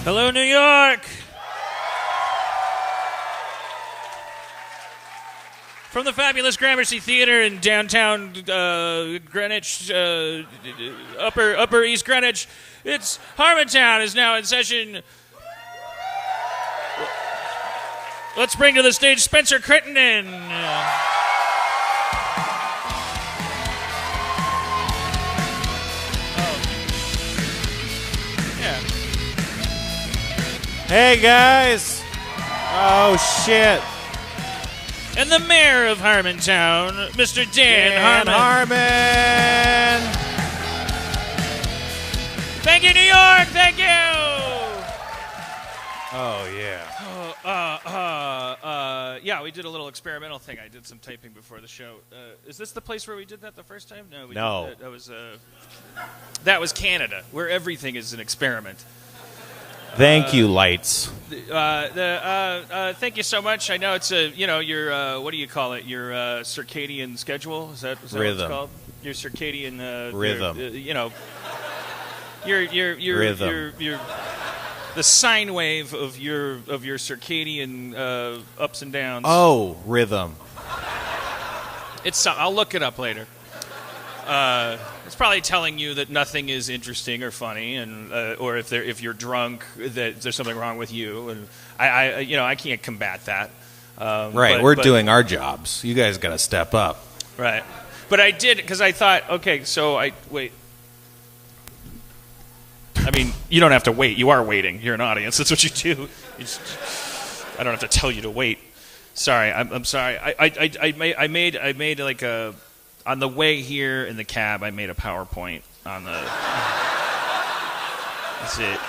Hello, New York. From the fabulous Gramercy Theater in downtown Greenwich, Upper East Greenwich, it's Harmontown is now in session. Let's bring to the stage Spencer Crittenden. Hey, guys. Oh, shit. And the mayor of Harmontown, Mr. Dan Harmon. Thank you, New York. Thank you. Oh, yeah. Yeah, we did a little experimental thing. I did some typing before the show. Is this the place where we did that the first time? No. No. That was Canada, where everything is an experiment. Thank you, lights. Thank you so much. I know it's your what do you call it? Your circadian schedule. Is that rhythm. What it's called? Your circadian rhythm. Your rhythm. Your the sine wave of your circadian ups and downs. Oh, rhythm. I'll look it up later. It's probably telling you that nothing is interesting or funny, and or if you're drunk, that there's something wrong with you. And I can't combat that. Right, we're doing our jobs. You guys got to step up. Right, but I did because I thought, okay, so wait. I mean, you don't have to wait. You are waiting. You're an audience. That's what you do. I don't have to tell you to wait. Sorry, I'm sorry. I made like a. On the way here in the cab, I made a PowerPoint on the... That's it.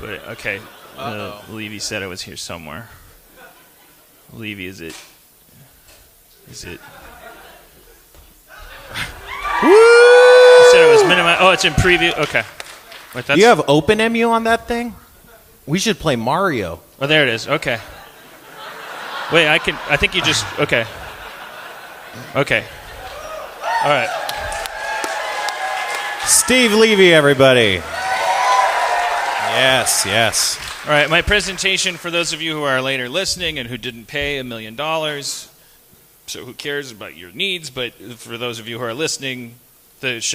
Wait. Okay. Levy said I was here somewhere. Levy, is it... He said it was minimized. Oh, it's in preview. Okay. Wait, Do you have OpenMU on that thing? We should play Mario. Oh, there it is. Okay. Wait, I think you just... Okay. Okay. All right. Steve Levy, everybody. Yes. All right, my presentation for those of you who are later listening and who didn't pay $1 million, so who cares about your needs, but for those of you who are listening, this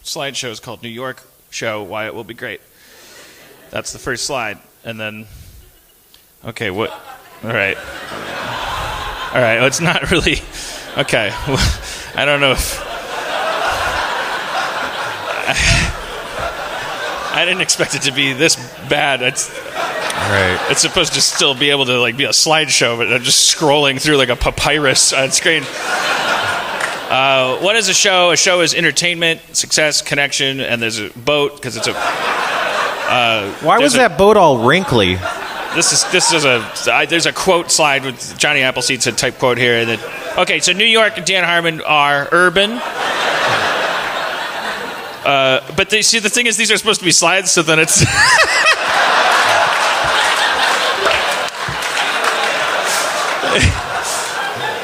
slideshow is called New York Show, Why It Will Be Great. That's the first slide. And then... Okay, what... All right. Well, it's not really... Okay. Well, I don't know if... I didn't expect it to be this bad. It's supposed to still be able to be a slideshow, but I'm just scrolling through like a papyrus on screen. What is a show? A show is entertainment, success, connection, and there's a boat because it's a... Why was that boat all wrinkly? There's a quote slide with Johnny Appleseed said type quote here. Okay, so New York and Dan Harmon are urban. But the thing is, these are supposed to be slides, so then it's...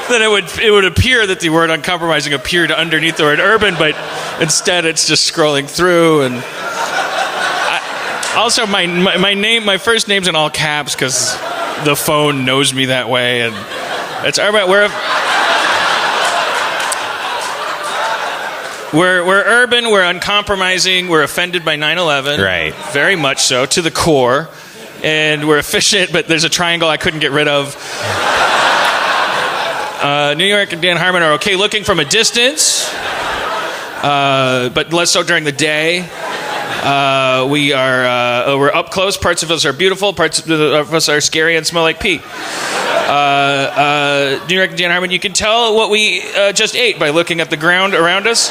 then it would appear that the word uncompromising appeared underneath the word urban, but instead it's just scrolling through and... Also, my first name's in all caps because the phone knows me that way, and it's we're urban, we're uncompromising, we're offended by 9/11, right? Very much so, to the core, and we're efficient. But there's a triangle I couldn't get rid of. New York and Dan Harmon are okay looking from a distance, but less so during the day. We're up close. Parts of us are beautiful. Parts of us are scary and smell like pee. New York and Dan Harmon, you can tell what we just ate by looking at the ground around us.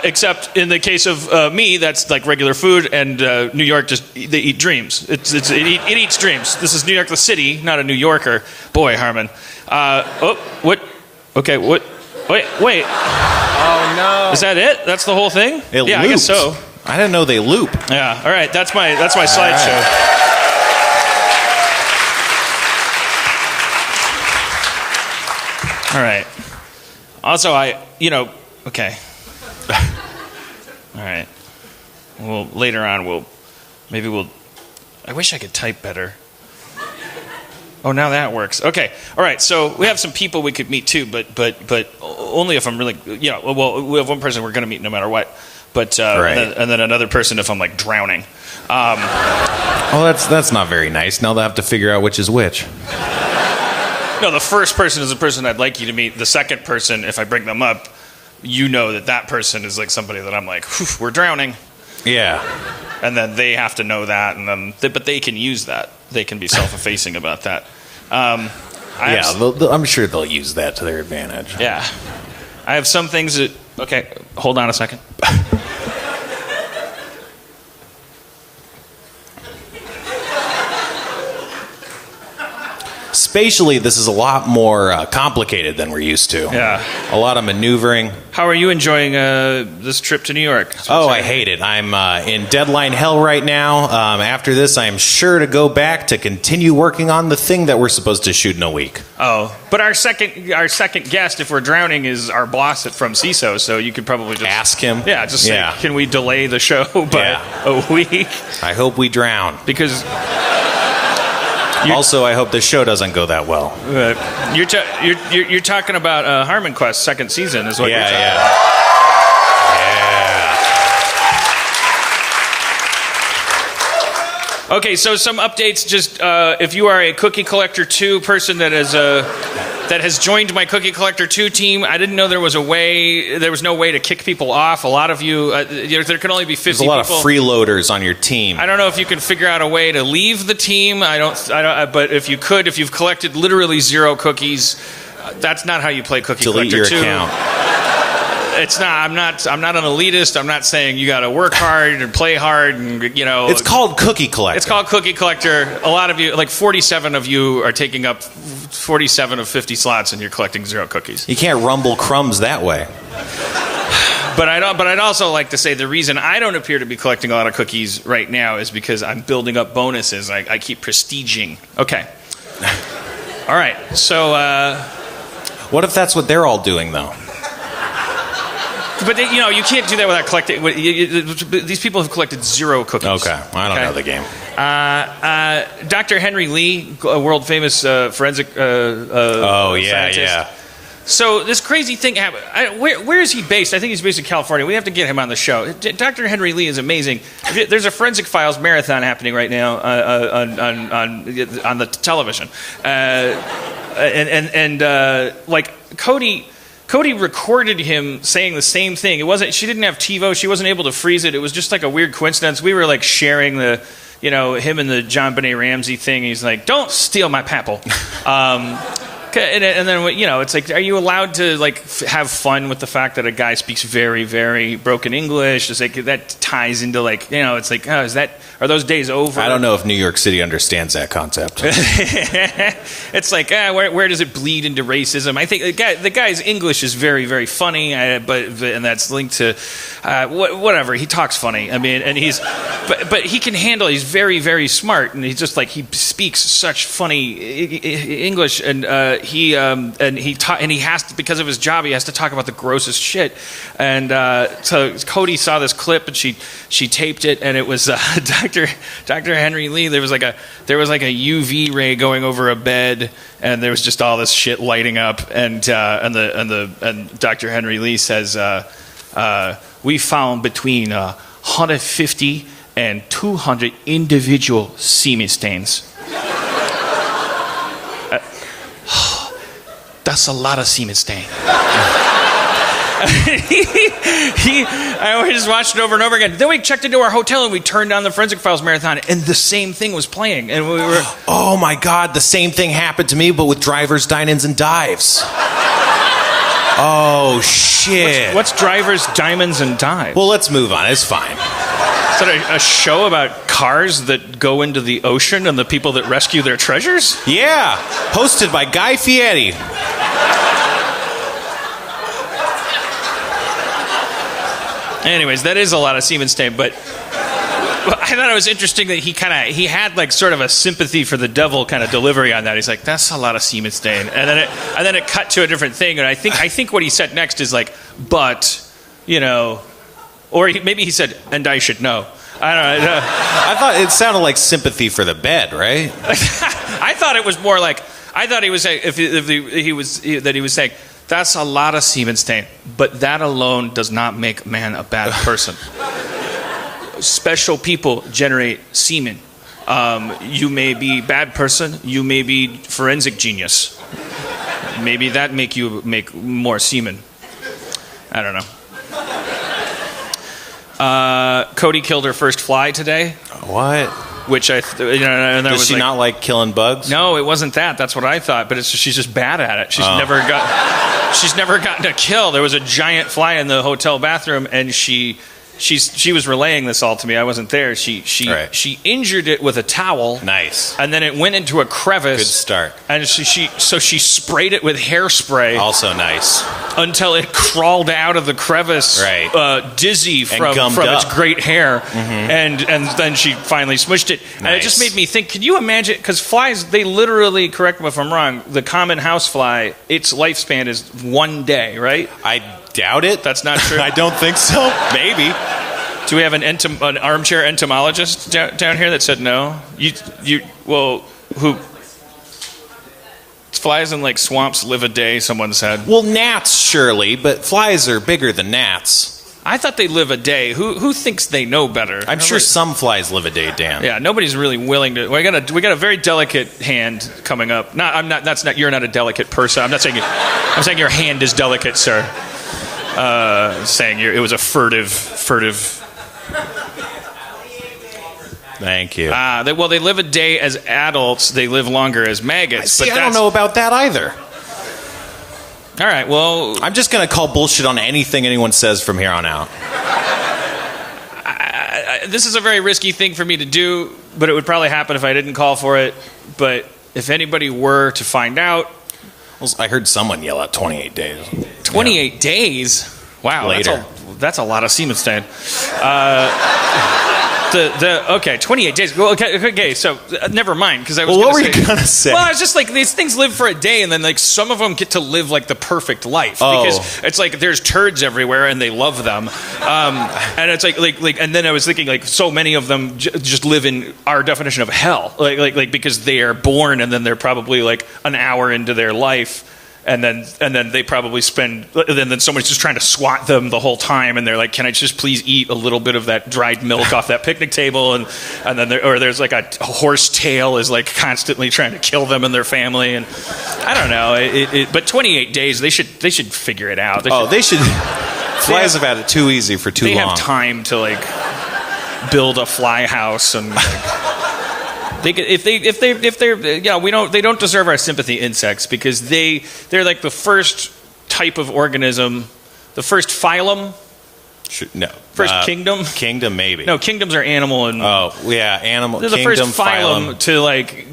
Except in the case of me, that's like regular food, and New York they eat dreams. It eats dreams. This is New York, the city, not a New Yorker. Boy, Harmon. What? Okay, what? Wait. Oh no! Is that it? That's the whole thing? Yeah, I guess so. I didn't know they loop. Yeah. All right. That's my slideshow. All right. Also, okay. All right. Well, later on, we'll. I wish I could type better. Oh, now that works. Okay. All right. So we have some people we could meet too, but only if I'm really. Yeah. Well, we have one person we're going to meet no matter what. But Right. and then another person if I'm like drowning. Oh, that's not very nice. Now they'll have to figure out which is which. No, the first person is the person I'd like you to meet. The second person, if I bring them up, you know that person is like somebody that I'm like, we're drowning. Yeah. And then they have to know that, and then but they can use that. They can be self-effacing about that. I'm sure they'll use that to their advantage. Yeah. I have some things that... Okay, hold on a second. Spatially, this is a lot more complicated than we're used to. Yeah. A lot of maneuvering. How are you enjoying this trip to New York? Oh, I hate it. I'm in deadline hell right now. After this, I am sure to go back to continue working on the thing that we're supposed to shoot in a week. Oh, but our second guest, if we're drowning, is our boss from CISO, so you could probably just... Ask him? Yeah, just say, can we delay the show by a week? I hope we drown. Because... Also, I hope the show doesn't go that well. You're talking about Harmon Quest second season, is what you're talking about. Yeah. Okay, so some updates. Just if you are a Cookie Collector 2 person that has joined my Cookie Collector 2 team, I didn't know there was no way to kick people off. A lot of you, there can only be 50 people. There's a lot of freeloaders on your team. I don't know if you can figure out a way to leave the team. I don't. But if you could, if you've collected literally 0 cookies, that's not how you play Cookie Delete Collector 2. your account. It's not. I'm not an elitist. I'm not saying you got to work hard and play hard and It's called Cookie Collector. It's called Cookie Collector. A lot of you, like 47 of you, are taking up 47 of 50 slots, and you're collecting 0 cookies. You can't rumble crumbs that way. But I'd also like to say the reason I don't appear to be collecting a lot of cookies right now is because I'm building up bonuses. I keep prestiging. Okay. All right. So. What if that's what they're all doing, though? But you can't do that without collecting. These people have collected 0 cookies. Okay, I don't know the game. Dr. Henry Lee, a world famous forensic. Scientist. So this crazy thing happened. Where is he based? I think he's based in California. We have to get him on the show. Dr. Henry Lee is amazing. There's a Forensic Files marathon happening right now on the television, like Cody recorded him saying the same thing. She didn't have TiVo. She wasn't able to freeze it. It was just like a weird coincidence. We were like sharing him and the John Benet Ramsey thing. He's like, "Don't steal my papple." And then it's like, are you allowed to have fun with the fact that a guy speaks very, very broken English? It's like that ties into it's like, oh, are those days over? I don't know if New York City understands that concept. It's like, where does it bleed into racism? I think the guy's English is very, very funny, and that's linked to whatever. He talks funny. I mean, and but he can handle. He's very, very smart, and he's just he speaks such funny English, and he has to, because of his job, he has to talk about the grossest shit. And so Cody saw this clip, and she taped it, and it was Dr. Henry Lee. There was like a UV ray going over a bed, and there was just all this shit lighting up. And Dr. Henry Lee says, we found between 150 and 200 individual semen stains. That's a lot of semen stain. I just watched it over and over again. Then we checked into our hotel and we turned on the Forensic Files marathon, and the same thing was playing. And we were, oh my God, the same thing happened to me, but with drivers, dine-ins, and dives. Oh shit! What's drivers, diamonds, and dives? Well, let's move on. It's fine. Is that a show about cars that go into the ocean and the people that rescue their treasures? Yeah, hosted by Guy Fieri. Anyways, that is a lot of semen stain, but I thought it was interesting that he had sort of a sympathy for the devil kind of delivery on that. He's like, that's a lot of semen stain, and then it cut to a different thing, and I think what he said next is but Or maybe he said, and I should know. I don't know. I thought it sounded like sympathy for the bed, right? I thought it was more like, I thought he was saying, he was saying, that's a lot of semen stain, but that alone does not make man a bad person. Special people generate semen. You may be bad person, you may be forensic genius. Maybe that make you make more semen. I don't know. Cody killed her first fly today. What? Which Does she not like killing bugs? No, it wasn't that. That's what I thought. But she's just bad at it. She's never gotten a kill. There was a giant fly in the hotel bathroom, and she was relaying this all to me. I wasn't there. She injured it with a towel. Nice. And then it went into a crevice. Good start. And she sprayed it with hairspray. Also nice. Until it crawled out of the crevice, right. Dizzy from its great hair. Mm-hmm. And then she finally smushed it. Nice. And it just made me think, can you imagine, because flies, they literally, correct me if I'm wrong, the common housefly, its lifespan is 1 day, right? I doubt it. That's not true? I don't think so. Maybe. Do we have an armchair entomologist down here that said no? Who? Flies in like swamps live a day, someone said. Well, gnats surely, but flies are bigger than gnats. I thought they live a day. Who thinks they know better? I'm sure some flies live a day, Dan. Yeah, nobody's really willing to. We got a very delicate hand coming up. You're not a delicate person. I'm saying your hand is delicate, sir. Saying it was a furtive. Thank you. They live a day as adults. They live longer as maggots. I don't know about that either. All right, well... I'm just going to call bullshit on anything anyone says from here on out. This is a very risky thing for me to do, but it would probably happen if I didn't call for it. But if anybody were to find out... Well, I heard someone yell out 28 days. 28 days? Wow, later. That's a lot of semen stain. Okay, 28 days. Well, okay, so never mind, because I was. Well, what were you gonna say? Well, I was just like, these things live for a day, and then like some of them get to live like the perfect life because it's like there's turds everywhere, and they love them, and it's like, and then I was thinking like so many of them just live in our definition of hell, like because they are born, and then they're probably like an hour into their life. And then they probably spend. Then someone's just trying to swat them the whole time, and they're like, "Can I just please eat a little bit of that dried milk off that picnic table?" And then there's like a horse tail is like constantly trying to kill them and their family. And I don't know. But 28 days, they should figure it out. They should. Flies have had it too easy for too long. They have time to like build a fly house and. They don't deserve our sympathy, insects, because they're like the first type of organism, the first phylum. First kingdom. Kingdom, maybe. No, kingdoms are animal and. Oh yeah, animal. They're the kingdom, first phylum to like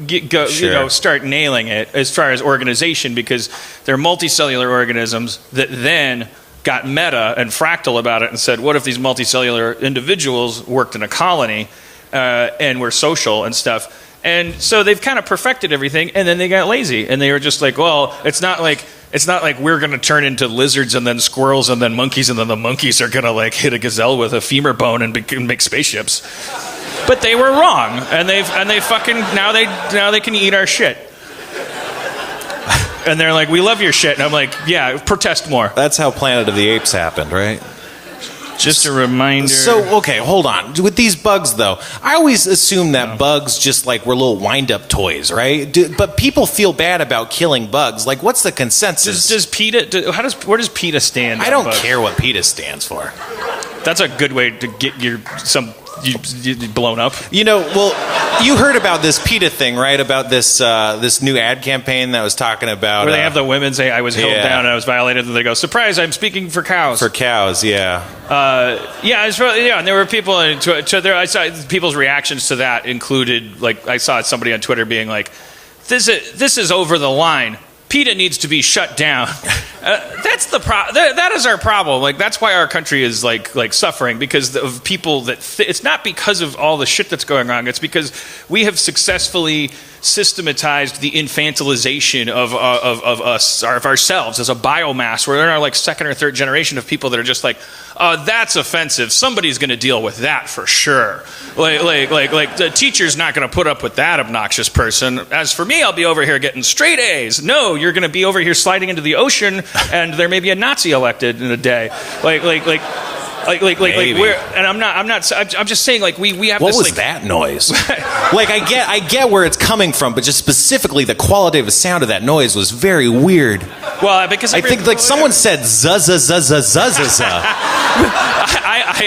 start nailing it as far as organization, because they're multicellular organisms that then got meta and fractal about it and said, what if these multicellular individuals worked in a colony? And were social and stuff, and so they've kind of perfected everything, and then they got lazy, and they were just like, well, it's not like we're going to turn into lizards and then squirrels and then monkeys, and then the monkeys are going to like hit a gazelle with a femur bone and make spaceships. But they were wrong, and they fucking now they can eat our shit. And they're like, we love your shit, and I'm like, yeah, protest more. That's how Planet of the Apes happened, right? Just a reminder. So, okay, hold on. With these bugs, though, I always assume that bugs just like were little wind-up toys, right? But people feel bad about killing bugs. Like, what's the consensus? Does PETA? Where does PETA stand? I don't care what PETA stands for. That's a good way to get you blown up. Well, you heard about this PETA thing, right? About this new ad campaign that was talking about... Where they have the women say, I was held down and I was violated, and they go, surprise, I'm speaking for cows. For cows, yeah. And there were people on Twitter. I saw people's reactions to that included, like, I saw somebody on Twitter being like, this is over the line. PETA needs to be shut down. That's the that is our problem. Like, that's why our country is like suffering, because of people that it's not because of all the shit that's going wrong. It's because we have successfully systematized the infantilization of us, or of ourselves as a biomass. We're in our like second or third generation of people that are just like, that's offensive. Somebody's going to deal with that for sure. Like the teacher's not going to put up with that obnoxious person. As for me, I'll be over here getting straight A's. No, you're going to be over here sliding into the ocean, and there may be a Nazi elected in a day. I'm just saying, like, we have what this, was like, that noise? Like, I get where it's coming from, but just specifically the qualitative sound of that noise was very weird. Well, because I think like someone said zuzza.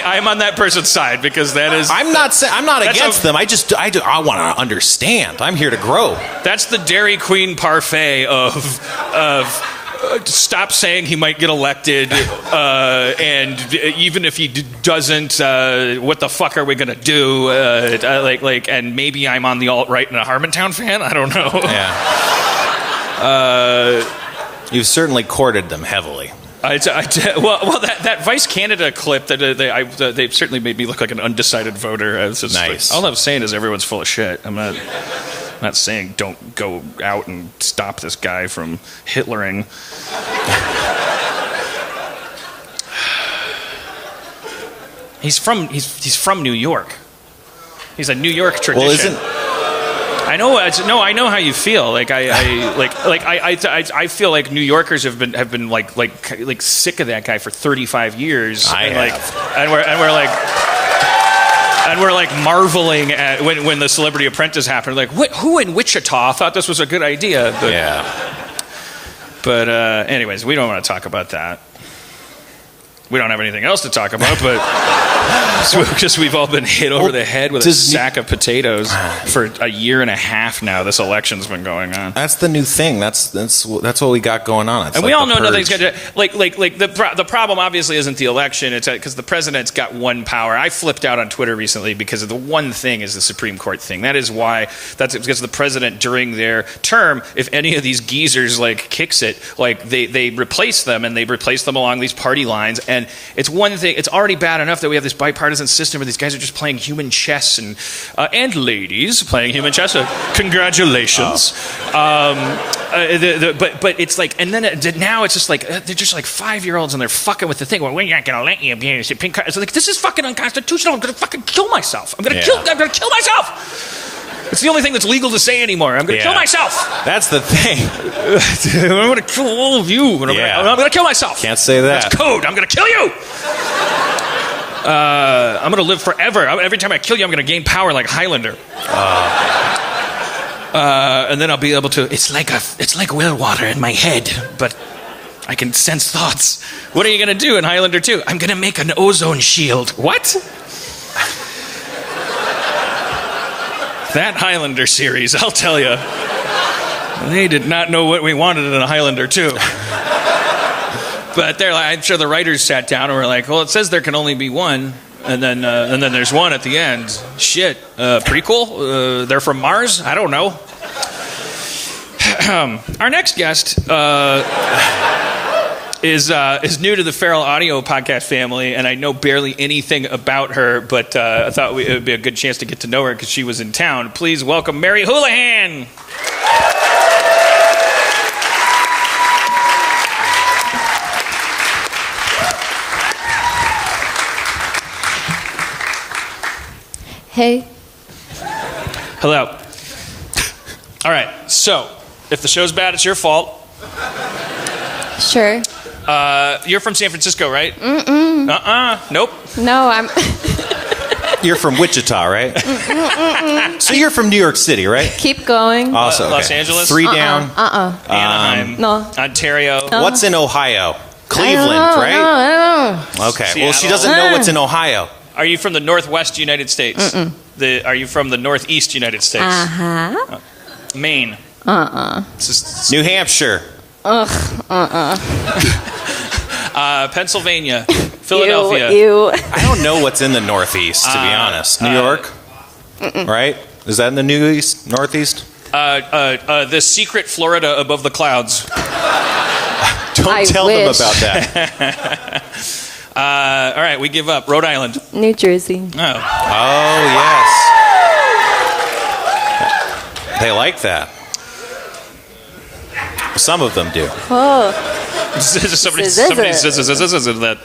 I'm on that person's side because that is. I'm not against them. I want to understand. I'm here to grow. That's the Dairy Queen parfait of stop saying he might get elected, and even if he doesn't, what the fuck are we gonna do? And maybe I'm on the alt-right and a Harmontown fan. I don't know. Yeah. You've certainly courted them heavily. That Vice Canada clip that they certainly made me look like an undecided voter. Nice. Like, all I'm saying is everyone's full of shit. I'm not saying don't go out and stop this guy from Hitlering. He's from New York. He's a New York tradition. Well, I know how you feel. Like I feel like New Yorkers have been like sick of that guy for 35 years. And we're like marveling at when the Celebrity Apprentice happened. Like, who in Wichita thought this was a good idea? But anyways, we don't want to talk about that. We don't have anything else to talk about, but because we've all been hit over the head with a sack of potatoes for a year and a half now. This election's been going on. That's the new thing. That's what we got going on. It's and like we all know nothing's going to the problem obviously isn't the election. It's because the president's got one power. I flipped out on Twitter recently because of the one thing is the Supreme Court thing. That is why. That's because the president during their term, if any of these geezers like kicks it, like they replace them and they replace them along these party lines. And it's one thing. It's already bad enough that we have this bipartisan system where these guys are just playing human chess and ladies playing human chess. Congratulations. But it's like, and then now it's just like they're just like 5-year-olds and they're fucking with the thing. Well, we're not going to let you be a pink card. It's like, this is fucking unconstitutional. I'm going to fucking kill myself. I'm going to kill myself. It's the only thing that's legal to say anymore. I'm going to kill myself. That's the thing. I'm going to kill all of you. I'm going to kill myself. Can't say that. That's code. I'm going to kill you. I'm going to live forever. Every time I kill you, I'm going to gain power like Highlander. And then I'll be able to. It's like well water in my head, but I can sense thoughts. What are you going to do in Highlander 2? I'm going to make an ozone shield. What? That Highlander series, I'll tell you. They did not know what we wanted in a Highlander 2. But they're like, I'm sure the writers sat down and were like, well, it says there can only be one. And then there's one at the end. Shit. Prequel? They're from Mars? I don't know. Our next guest is new to the Feral Audio podcast family, and I know barely anything about her, but I thought it would be a good chance to get to know her because she was in town. Please welcome Mary Houlihan. Hey. Hello. All right, so if the show's bad, it's your fault. Sure. You're from San Francisco, right? Nope. No, I'm... You're from Wichita, right? So you're from New York City, right? Keep going. Also, okay. Los Angeles? 3 down. Anaheim. No. Ontario. What's in Ohio? Cleveland, right? I don't know. Okay. Seattle. Well, she doesn't know what's in Ohio. Are you from the Northwest United States? Are you from the Northeast United States? Uh-huh. Maine. New Hampshire. Pennsylvania. Philadelphia. Ew. I don't know what's in the Northeast, to be honest. New York? Right? Is that in the Northeast? The secret Florida above the clouds. Don't tell them about that. All right, we give up. Rhode Island. New Jersey. Oh, yes. They like that. Some of them do. Oh. somebody says that.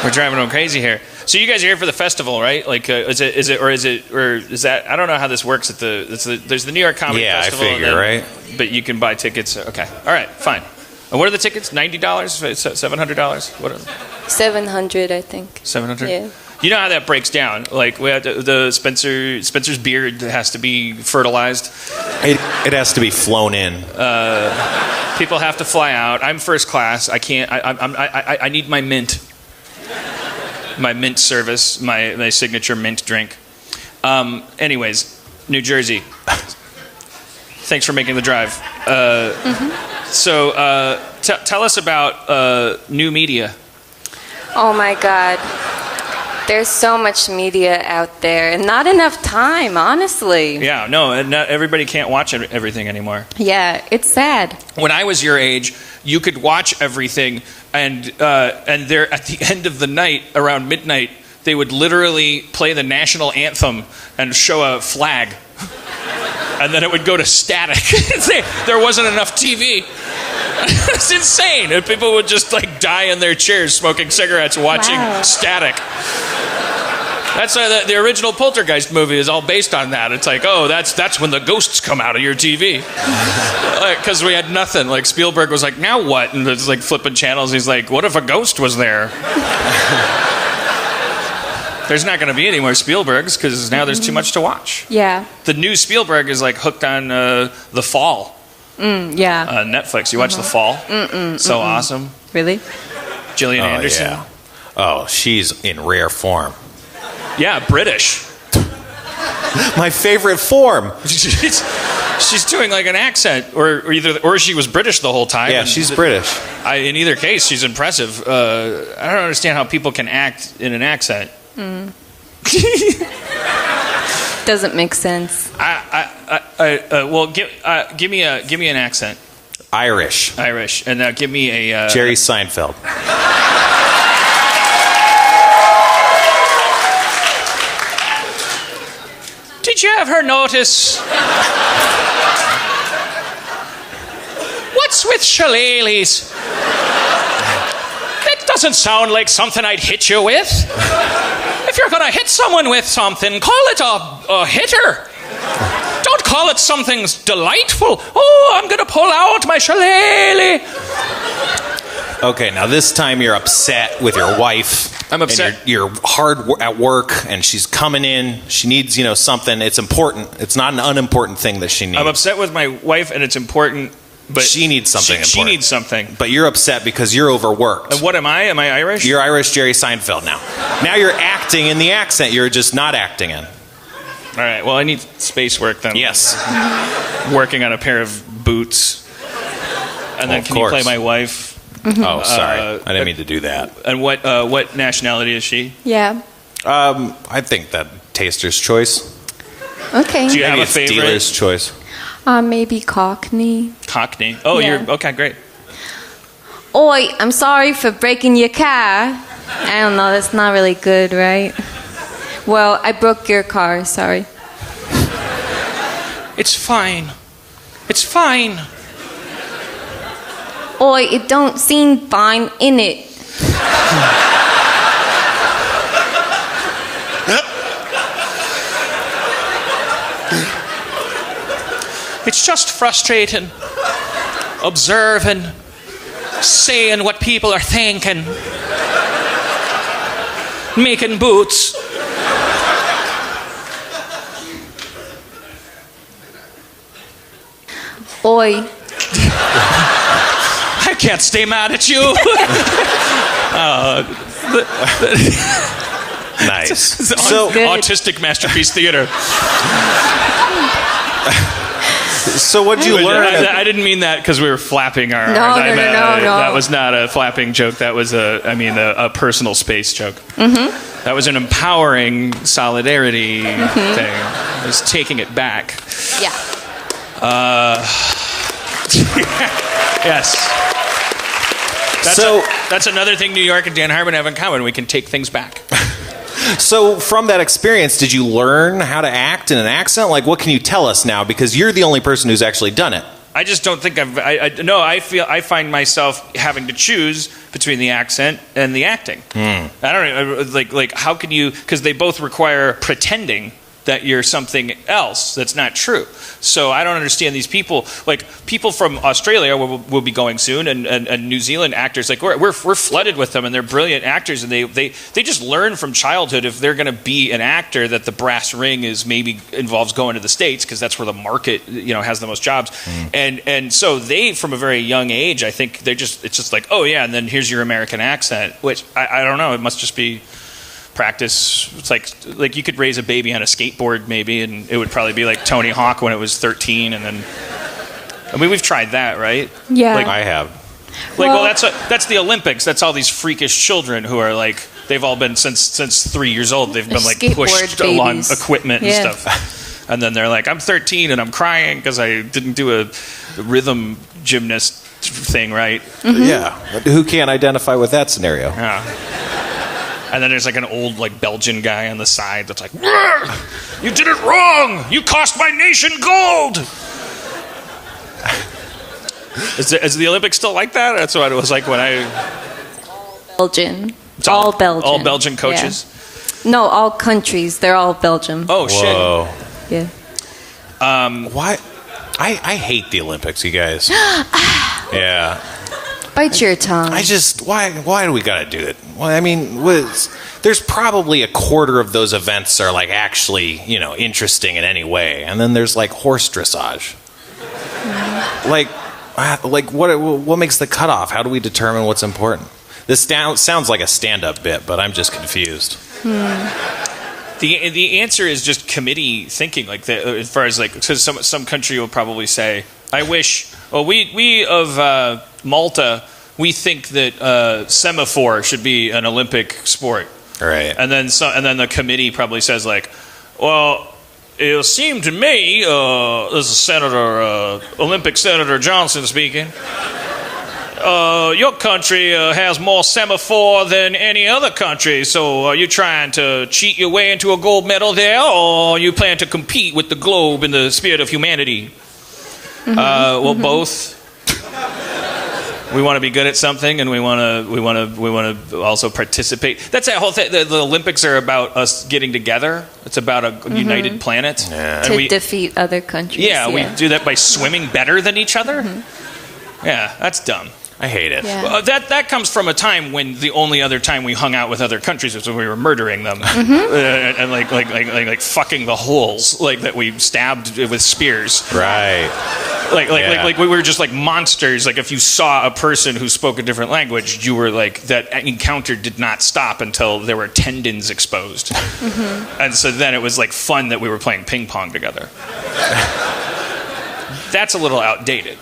We're driving them crazy here. So you guys are here for the festival, right? Like, is that? I don't know how this works at there's the New York Comedy Festival. Yeah, I figure, right? But you can buy tickets. Okay, all right, fine. And what are the tickets? $90, $700? What are they? 700, I think. 700. Yeah. You know how that breaks down? Like we have the Spencer's beard has to be fertilized. It has to be flown in. People have to fly out. I'm first class. I can't. I need my mint. My mint service. My signature mint drink. Anyways, New Jersey. Thanks for making the drive. So tell us about new media. Oh my God. There's so much media out there and not enough time, honestly. Yeah, no, not everybody can't watch everything anymore. Yeah, it's sad. When I was your age, you could watch everything, and there at the end of the night, around midnight, they would literally play the national anthem and show a flag. And then it would go to static. There wasn't enough TV. It's insane. And people would just like die in their chairs smoking cigarettes watching static. That's the original Poltergeist movie is all based on that. It's like, oh, that's when the ghosts come out of your TV. Because we had nothing. Like Spielberg was like, now what? And it's like flipping channels. He's like, what if a ghost was there? There's not going to be any more Spielbergs because now there's too much to watch. Yeah. The new Spielberg is like hooked on The Fall. Yeah. Netflix. You watch The Fall? So awesome. Really? Gillian Anderson. Yeah. Oh, she's in rare form. Yeah, British. My favorite form. She's doing like an accent, or she was British the whole time. Yeah, she's British. In either case, she's impressive. I don't understand how people can act in an accent. Doesn't make sense. Well, give me an accent. Irish, and now give me a Jerry Seinfeld. Did you ever notice what's with shillelaghs? It doesn't sound like something I'd hit you with. If you're going to hit someone with something, call it a hitter. Don't call it something delightful. Oh, I'm going to pull out my shillelagh. Okay, now this time you're upset with your wife. I'm upset. And you're hard at work, and she's coming in. She needs, something. It's important. It's not an unimportant thing that she needs. I'm upset with my wife, and it's important, but she needs something important. She needs something. But you're upset because you're overworked. And what am I? Am I Irish? You're Irish Jerry Seinfeld now. Now you're acting in the accent you're just not acting in. All right, well, I need space work then. Yes. Working on a pair of boots. And then can you play my wife? Oh, sorry. I didn't mean to do that. And what nationality is she? Yeah. I think that Taster's choice. Okay. Do you have Maybe a it's favorite? Dealer's choice. Maybe Cockney. Cockney. Oh, Yeah. you're okay. Great. Oi, I'm sorry for breaking your car. I don't know, that's not really good, right? Well, I broke your car, sorry. It's fine. It's fine. Oi, it don't seem fine, innit? It's just frustrating. Observing. Saying what people are thinking. Making boots. Oi. I can't stay mad at you. Nice. So autistic masterpiece theater. So what'd you learn? I didn't mean that because we were flapping our. No. That was not a flapping joke. That was a personal space joke. Mm-hmm. That was an empowering solidarity thing. I was taking it back. Yeah. Yes. That's another thing New York and Dan Harmon have in common. We can take things back. So from that experience, did you learn how to act in an accent? Like, what can you tell us now? Because you're the only person who's actually done it. I just don't think I find myself having to choose between the accent and the acting. I don't know, like how can you, because they both require pretending that you're something else that's not true. So I don't understand these people. Like, people from Australia will be going soon, and New Zealand actors, like we're flooded with them, and they're brilliant actors, and they just learn from childhood, if they're going to be an actor, that the brass ring is maybe involves going to the States, because that's where the market, has the most jobs. And so they, from a very young age, I think it's just like, oh yeah, and then here's your American accent, which I don't know, it must just be practice. It's like you could raise a baby on a skateboard maybe, and it would probably be like Tony Hawk when it was 13, and then we've tried that, right? Yeah, I have. Well, that's the Olympics. That's all these freakish children who are like, they've all been since 3 years old. They've been like pushed along equipment and stuff, and then they're like, I'm 13 and I'm crying because I didn't do a rhythm gymnast thing right. Yeah, who can't identify with that scenario? Yeah. And then there's like an old Belgian guy on the side that's like, you did it wrong! You cost my nation gold! Is the Olympics still like that? That's what it was like when Belgian. It's all Belgian. All Belgian coaches? Yeah. No, all countries. They're all Belgium. Oh, shit. Whoa. Yeah. Why? I hate the Olympics, you guys. Yeah. Bite your tongue. Why do we gotta do it? Well, I mean, there's probably a quarter of those events are like actually, interesting in any way, and then there's like horse dressage. Like what makes the cutoff? How do we determine what's important? This sounds like a stand-up bit, but I'm just confused. The answer is just committee thinking, as far as because some country will probably say, I wish. Well, we of Malta, we think that semaphore should be an Olympic sport, right? And then the committee probably says well, it seemed to me, this is Olympic Senator Johnson speaking. Your country has more semaphore than any other country, so are you trying to cheat your way into a gold medal there, or you plan to compete with the globe in the spirit of humanity? Well, both. We want to be good at something, and we want to also participate. That's that whole thing. The Olympics are about us getting together. It's about a united planet. To defeat other countries. Yeah, we do that by swimming better than each other. Yeah, that's dumb. I hate it. Yeah. Well, that comes from a time when the only other time we hung out with other countries was when we were murdering them, and like fucking the holes that we stabbed with spears. Right. Like we were just like monsters. Like if you saw a person who spoke a different language, you were like, that encounter did not stop until there were tendons exposed. And so then it was like fun that we were playing ping pong together. That's a little outdated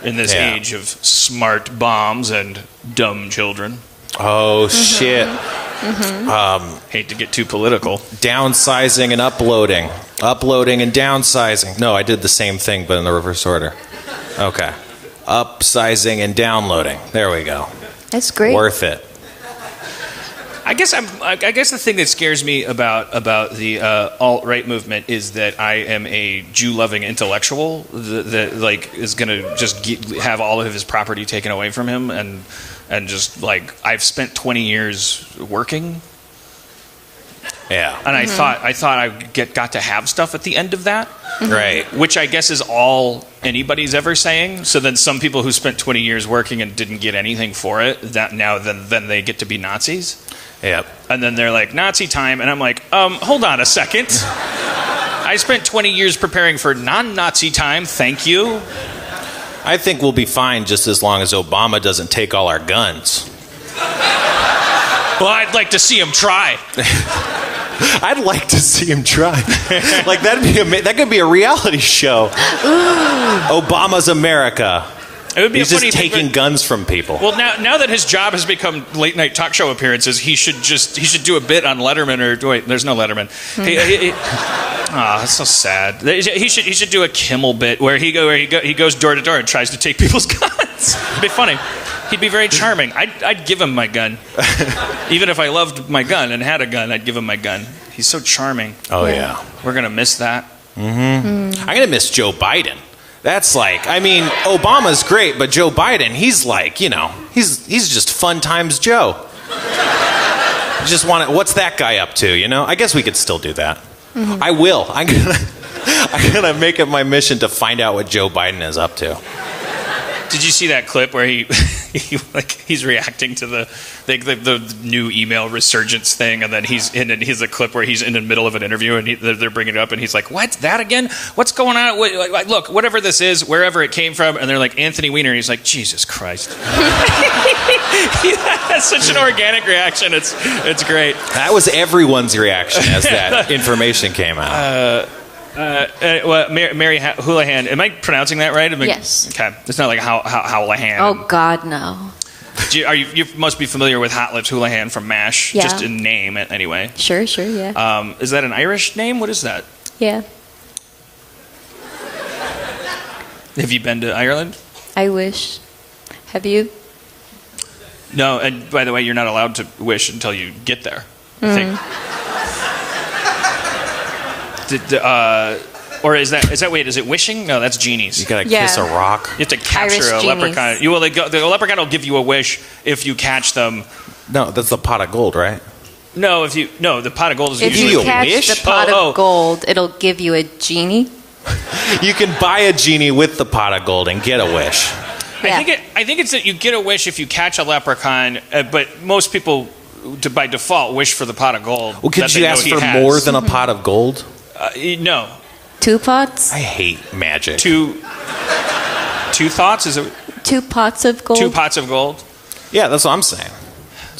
in this age of smart bombs and dumb children. Oh, shit. Hate to get too political. Downsizing and uploading. Uploading and downsizing. No, I did the same thing, but in the reverse order. Okay. Upsizing and downloading. There we go. That's great. Worth it. I guess the thing that scares me about the alt-right movement is that I am a Jew-loving intellectual that is going to just have all of his property taken away from him, and just I've spent 20 years working. Yeah. And I thought I got to have stuff at the end of that. Right. Which I guess is all anybody's ever saying. So then some people who spent 20 years working and didn't get anything for it, that now then they get to be Nazis. Yep. And then they're like, Nazi time. And I'm like, hold on a second. I spent 20 years preparing for non-Nazi time. Thank you. I think we'll be fine just as long as Obama doesn't take all our guns. Well, I'd like to see him try. I'd like to see him try. That could be a reality show. Ooh. Obama's America. It would be He's just taking guns from people. Well, now that his job has become late night talk show appearances, he should do a bit on Letterman wait, there's no Letterman. That's so sad. He should do a Kimmel bit where he goes door to door and tries to take people's guns. It'd be funny. He'd be very charming. I'd give him my gun. Even if I loved my gun and had a gun, I'd give him my gun. He's so charming. Oh, yeah. We're going to miss that. I'm going to miss Joe Biden. That's like, I mean, Obama's great, but Joe Biden, he's like, you know, he's just fun times Joe. You just want to, what's that guy up to, you know? I guess we could still do that. I will. I'm gonna make it my mission to find out what Joe Biden is up to. Did you see that clip where he's reacting to the new email resurgence thing, and then he's a clip where he's in the middle of an interview and they're bringing it up, and he's like, "What? That again? What's going on? Look, whatever this is, wherever it came from," and they're like, "Anthony Weiner." And he's like, "Jesus Christ!" That's such an organic reaction. It's great. That was everyone's reaction as that information came out. Mary Houlihan. Am I pronouncing that right? Yes. Okay. It's not like Houlihan. Oh God, no. You must be familiar with Hot Lips Houlihan from MASH, Yeah. just in name anyway. Sure, yeah. Is that an Irish name? What is that? Yeah. Have you been to Ireland? I wish. Have you? No, and by the way, you're not allowed to wish until you get there, I think. Or is that wait? Is it wishing? No, that's genies. You gotta kiss a rock. You have to capture Irish a genies. leprechaun. The leprechaun will give you a wish if you catch them. No, that's the pot of gold, right? No, the pot of gold is If usually you a catch wish? the pot Oh. of gold, it'll give you a genie. You can buy a genie with the pot of gold and get a wish. Yeah. I think it's that you get a wish if you catch a leprechaun, but most people, by default, wish for the pot of gold. Well, could that you they know ask he for has. more than a pot of gold? No. 2 pots? I hate magic. Two thoughts? Is it 2 pots of gold? 2 pots of gold? Yeah, that's what I'm saying.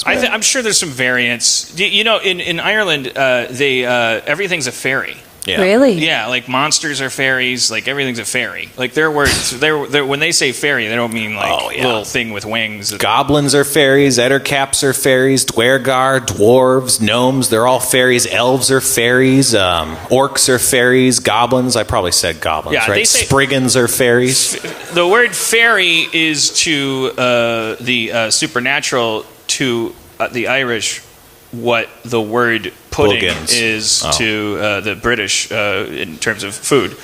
I'm sure there's some variants. You know, in Ireland, everything's a fairy. Yeah. Really? Yeah, like monsters are fairies. Like everything's a fairy. Like their words, when they say fairy, they don't mean like little thing with wings. Goblins are fairies, ettercaps are fairies, dwergar, dwarves, gnomes, they're all fairies. Elves are fairies, orcs are fairies, goblins, I probably said goblins, Yeah, right? they say- Spriggans are fairies. The word fairy is to the supernatural, to the Irish what the word pudding Boogans. is to the British in terms of food.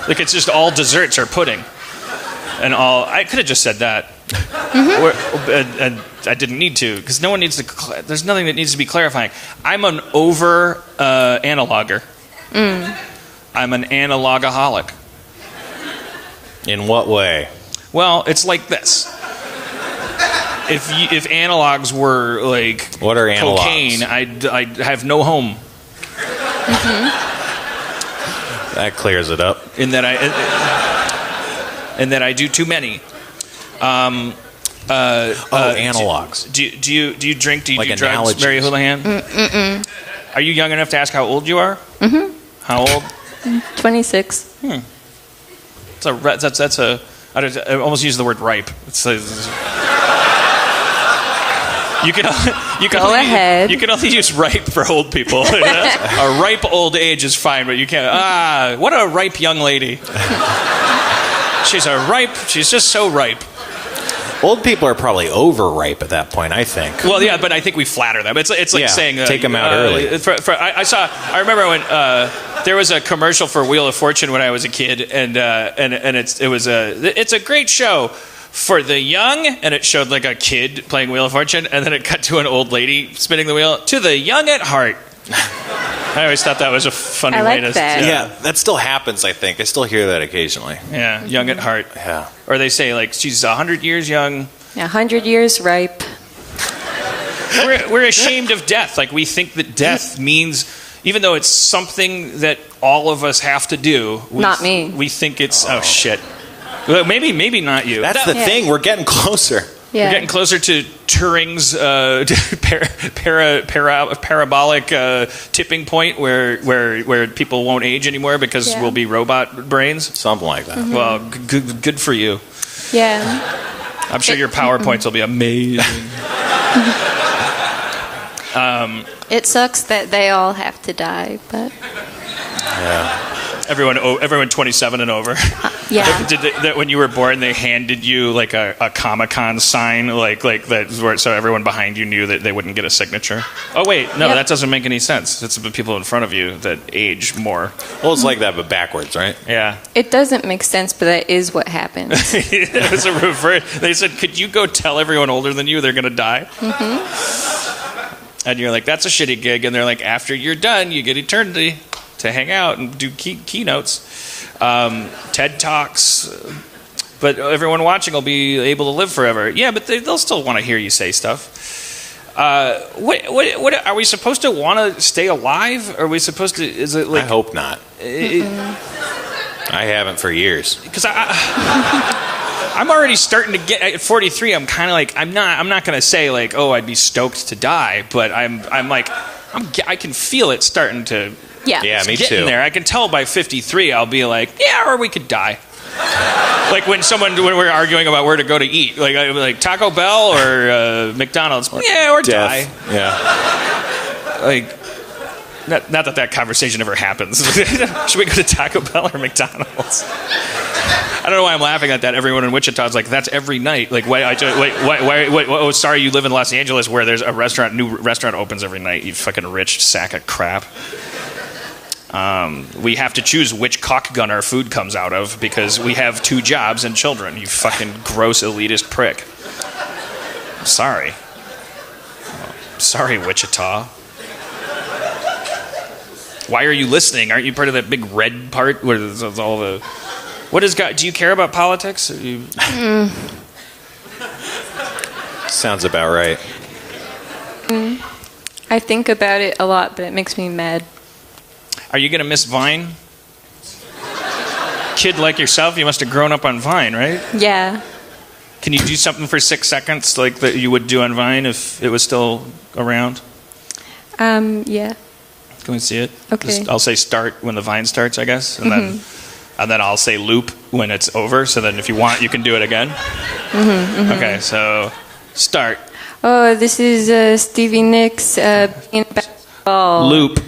Like it's just all desserts are pudding. And I could have just said that. And I didn't need to, because no one needs to. There's nothing that needs to be clarifying. I'm an over analoger. I'm an analogaholic. In what way? Well, it's like this. If analogs were like What are analogs? cocaine, I'd have no home. That clears it up. In that I do too many. Analogs. Do you drink? Do you Like do drugs, analogies. Mary Houlihan? Are you young enough to ask how old you are? Mm-hmm. How old? 26. That's a. I almost use the word ripe. You can Go ahead. You can only use ripe for old people. A ripe old age is fine, but you can't. What a ripe young lady. She's just so ripe. Old people are probably overripe at that point, I think. Well, yeah, but I think we flatter them. It's like saying take them out early. I remember when there was a commercial for Wheel of Fortune when I was a kid, and it's a great show for the young, and it showed like a kid playing Wheel of Fortune, and then it cut to an old lady spinning the wheel, to the young at heart. I always thought that was a funny I way like to. that. Yeah, that still happens, I think. I still hear that occasionally. Yeah, young at heart. Yeah. Or they say like she's 100 years young. 100 years ripe. We're ashamed of death. Like we think that death means, even though it's something that all of us have to do. Not me. We think it's shit. Well, maybe not you. That's the thing. We're getting closer. Yeah. We're getting closer to Turing's parabolic tipping point where people won't age anymore because we'll be robot brains. Something like that. Mm-hmm. Well, good for you. Yeah. I'm sure your PowerPoints will be amazing. It sucks that they all have to die, but Yeah. Everyone 27 and over. Yeah. Did that when you were born? They handed you like a Comic-Con sign, like that, so everyone behind you knew that they wouldn't get a signature. Oh wait, no, that doesn't make any sense. It's the people in front of you that age more. Well, it's like that, but backwards, right? Yeah. It doesn't make sense, but that is what happens. It was a reverse. They said, "Could you go tell everyone older than you they're gonna die?" And you're like, "That's a shitty gig." And they're like, "After you're done, you get eternity to hang out and do keynotes, TED Talks, but everyone watching will be able to live forever." Yeah, but they'll still want to hear you say stuff. What are we supposed to want to stay alive? Are we supposed to? Is it like? I hope not. I haven't for years. Because I'm already starting to get at 43. I'm kind of like I'm not going to say like, oh, I'd be stoked to die, but I'm like I can feel it starting to. Yeah, me getting too. there. I can tell by 53 I'll be like, yeah, or we could die. Like when we're arguing about where to go to eat, like I'll be like Taco Bell or McDonald's. Yeah, or die. Yeah. Like, not that conversation ever happens. Should we go to Taco Bell or McDonald's? I don't know why I'm laughing at that. Everyone in Wichita is like, that's every night. Like, why? Oh, sorry, you live in Los Angeles where there's a new restaurant opens every night. You fucking rich sack of crap. We have to choose which cock gun our food comes out of because we have 2 jobs and children. You fucking gross elitist prick. I'm sorry. Sorry, Wichita. Why are you listening? Aren't you part of that big red part where there's all the... What is God? Do you care about politics? Sounds about right. I think about it a lot, but it makes me mad. Are you going to miss Vine? Kid like yourself, you must have grown up on Vine, right? Yeah. Can you do something for 6 seconds like that you would do on Vine if it was still around? Yeah. Can we see it? Okay. I'll say start when the Vine starts, I guess, and then I'll say loop when it's over. So then, if you want, you can do it again. Okay, so start. Oh, this is Stevie Nicks being basketball. Loop.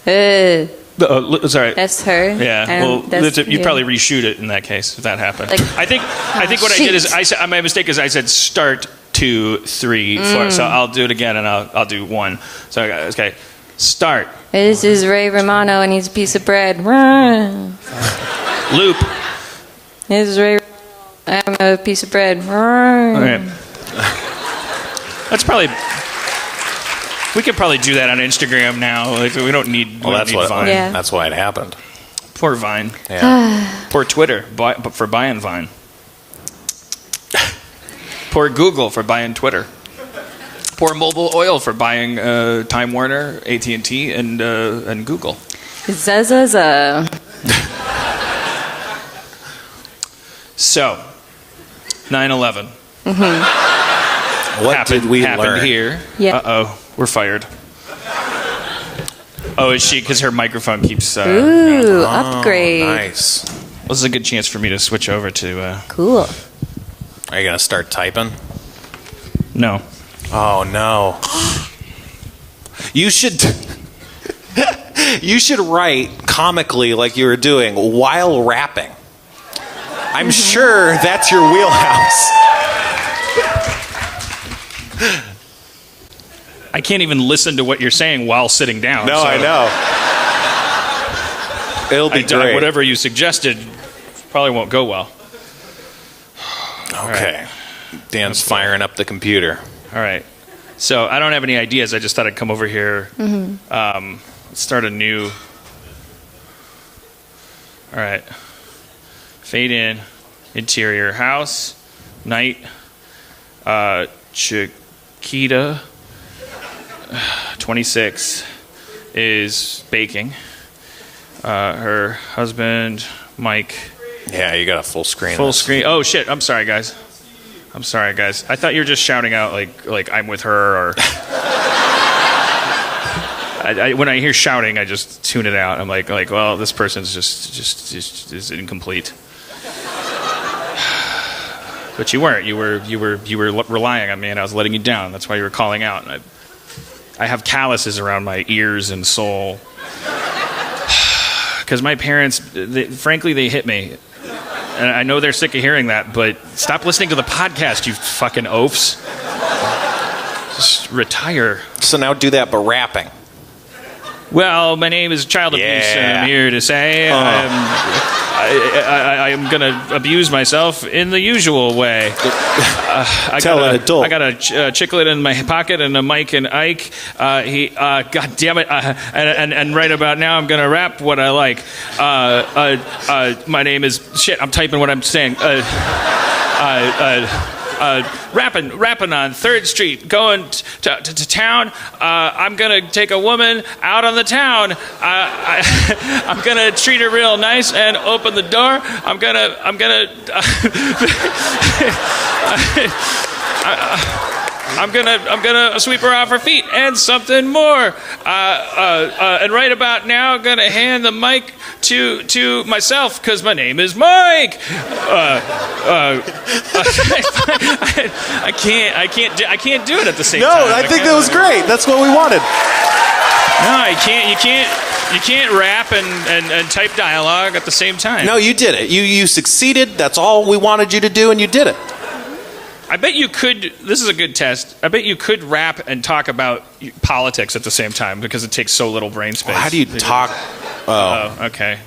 Sorry. That's her. Yeah. Well, you'd probably reshoot it in that case if that happened. Like, I think what I did is my mistake is I said start 2, 3, 4. So I'll do it again and I'll do 1. So okay, start. This is Ray Romano and he's a piece of bread. Loop. This is Ray. I'm a piece of bread. Okay. That's probably. We could probably do that on Instagram now. Like we don't need. Well, that's what. Vine. Yeah. That's why it happened. Poor Vine. Yeah. Poor Twitter for buying Vine. Poor Google for buying Twitter. Poor Mobile Oil for buying Time Warner, AT&T, and Google. Zazaza. So, 9/11. What did we happened learn here? Yeah. Uh-oh, we're fired. Oh, is she? Because her microphone keeps... Ooh, upgrade. Nice. This is a good chance for me to switch over to... Cool. Are you going to start typing? No. Oh, no. You should... You should write comically like you were doing while rapping. I'm sure that's your wheelhouse. I can't even listen to what you're saying while sitting down. No, so I know. It'll be great. Whatever you suggested probably won't go well. Okay. Dan's firing up the computer. All right. So I don't have any ideas. I just thought I'd come over here. Let's start a new. All right. Fade in. Interior house. Night. Chiquita, 26, is baking. Her husband, Mike. Yeah, you got a full screen. Full screen. Oh shit! I'm sorry, guys. I thought you were just shouting out like I'm with her or. When I hear shouting, I just tune it out. I'm like, well, this person's just is incomplete. But you weren't. You were relying on me, and I was letting you down. That's why you were calling out. And I have calluses around my ears and soul. because my parents, frankly, they hit me. And I know they're sick of hearing that, but stop listening to the podcast, you fucking oafs. Just retire. So now do that, but rapping. Well, my name is Child Abuse, and I'm here to say I am going to abuse myself in the usual way. Tell an adult. I got a chiclet in my pocket and a Mike and Ike. God damn it. And right about now, I'm going to rap what I like. My name is... Shit, I'm typing what I'm saying. Rapping on 3rd Street, going to town. I'm gonna take a woman out on the town. I'm gonna treat her real nice and open the door. I'm gonna sweep her off her feet and something more. And right about now, I'm gonna hand the mic to myself because my name is Mike. I can't do it at the same time. No, I think that was great. That's what we wanted. No, you can't rap and type dialogue at the same time. No, you did it. You succeeded. That's all we wanted you to do, and you did it. I bet you could. This is a good test. I bet you could rap and talk about politics at the same time because it takes so little brain space. Well, how do you talk? Oh, okay.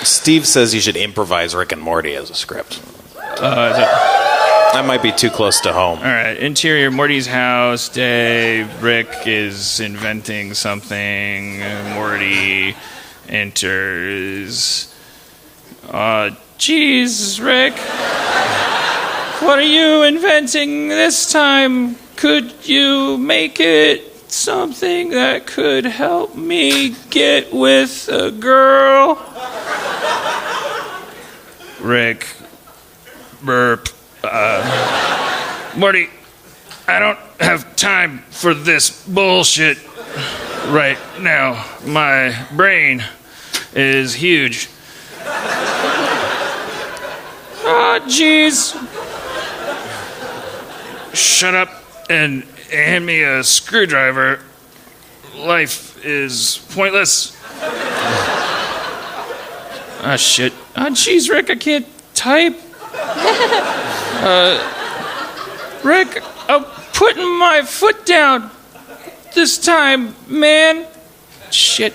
Steve says you should improvise Rick and Morty as a script. That might be too close to home. All right. Interior, Morty's house. Day. Rick is inventing something. Morty enters. Jeez, Rick. What are you inventing this time? Could you make it something that could help me get with a girl? Rick. Burp. Morty, I don't have time for this bullshit right now. My brain is huge. Jeez. Shut up and hand me a screwdriver. Life is pointless. Shit. Jeez, Rick, I can't type. Rick, I'm putting my foot down this time, man. Shit.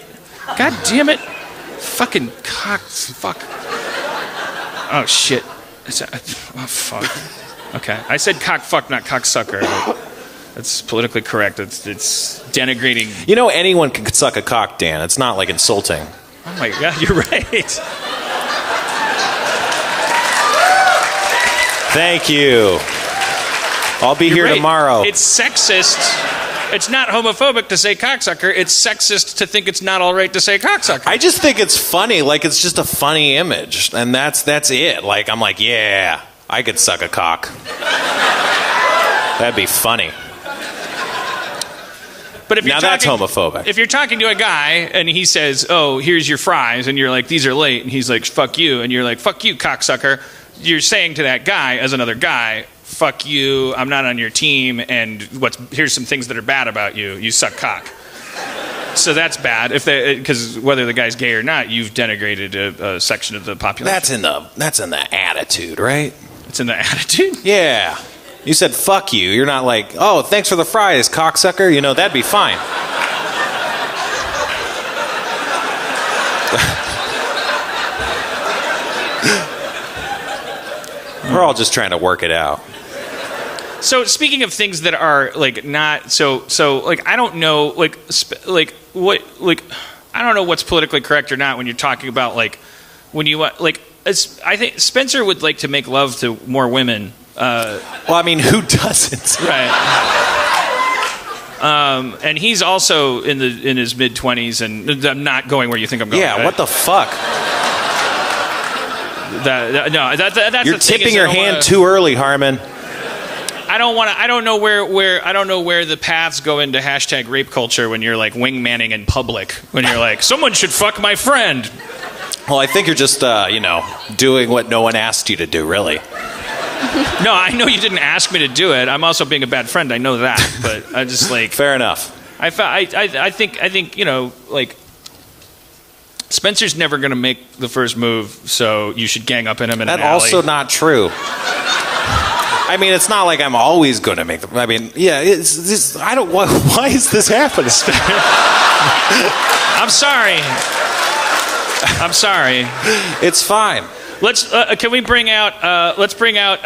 God damn it. Fucking cock. Fuck. Oh, shit. Oh, fuck. Okay. I said cock fuck, not cocksucker. That's politically correct. It's denigrating. You know, anyone can suck a cock, Dan. It's not like insulting. Oh, my God. You're right. Thank you. I'll be here right. tomorrow. It's sexist. It's not homophobic to say cocksucker. It's sexist to think it's not all right to say cocksucker. I just think it's funny. Like, it's just a funny image. And that's it. Like, I'm like, yeah, I could suck a cock. That'd be funny. But if you're that's homophobic. If you're talking to a guy and he says, oh, here's your fries, and you're like, these are late, and he's like, fuck you, and you're like, fuck you, cocksucker, you're saying to that guy, as another guy, fuck you, I'm not on your team, and here's some things that are bad about you. You suck cock. So that's bad, because whether the guy's gay or not, you've denigrated a section of the population. That's in the attitude, right? It's in the attitude? Yeah. You said fuck you. You're not like, oh, thanks for the fries, cocksucker. You know, that'd be fine. We're all just trying to work it out. So speaking of things that are like not so like I don't know like I don't know what's politically correct or not when you're talking about like when you like I think Spencer would like to make love to more women. Well, I mean, who doesn't? Right. And he's also in his mid-20s, and I'm not going where you think I'm going. Yeah, right? What the fuck? That's you're tipping your hand too early, Harmon. I don't know where the paths go into hashtag rape culture when you're like wingmanning in public. When you're like, someone should fuck my friend. Well, I think you're just doing what no one asked you to do, really. No, I know you didn't ask me to do it. I'm also being a bad friend. I know that, but I just like fair enough. I think like Spencer's never going to make the first move, so you should gang up on him in an alley. That's also not true. I mean, it's not like I'm always going to make them. I mean, yeah, it's this. I don't. Why is this happening? I'm sorry. It's fine. Let's. Can we bring out? Let's bring out.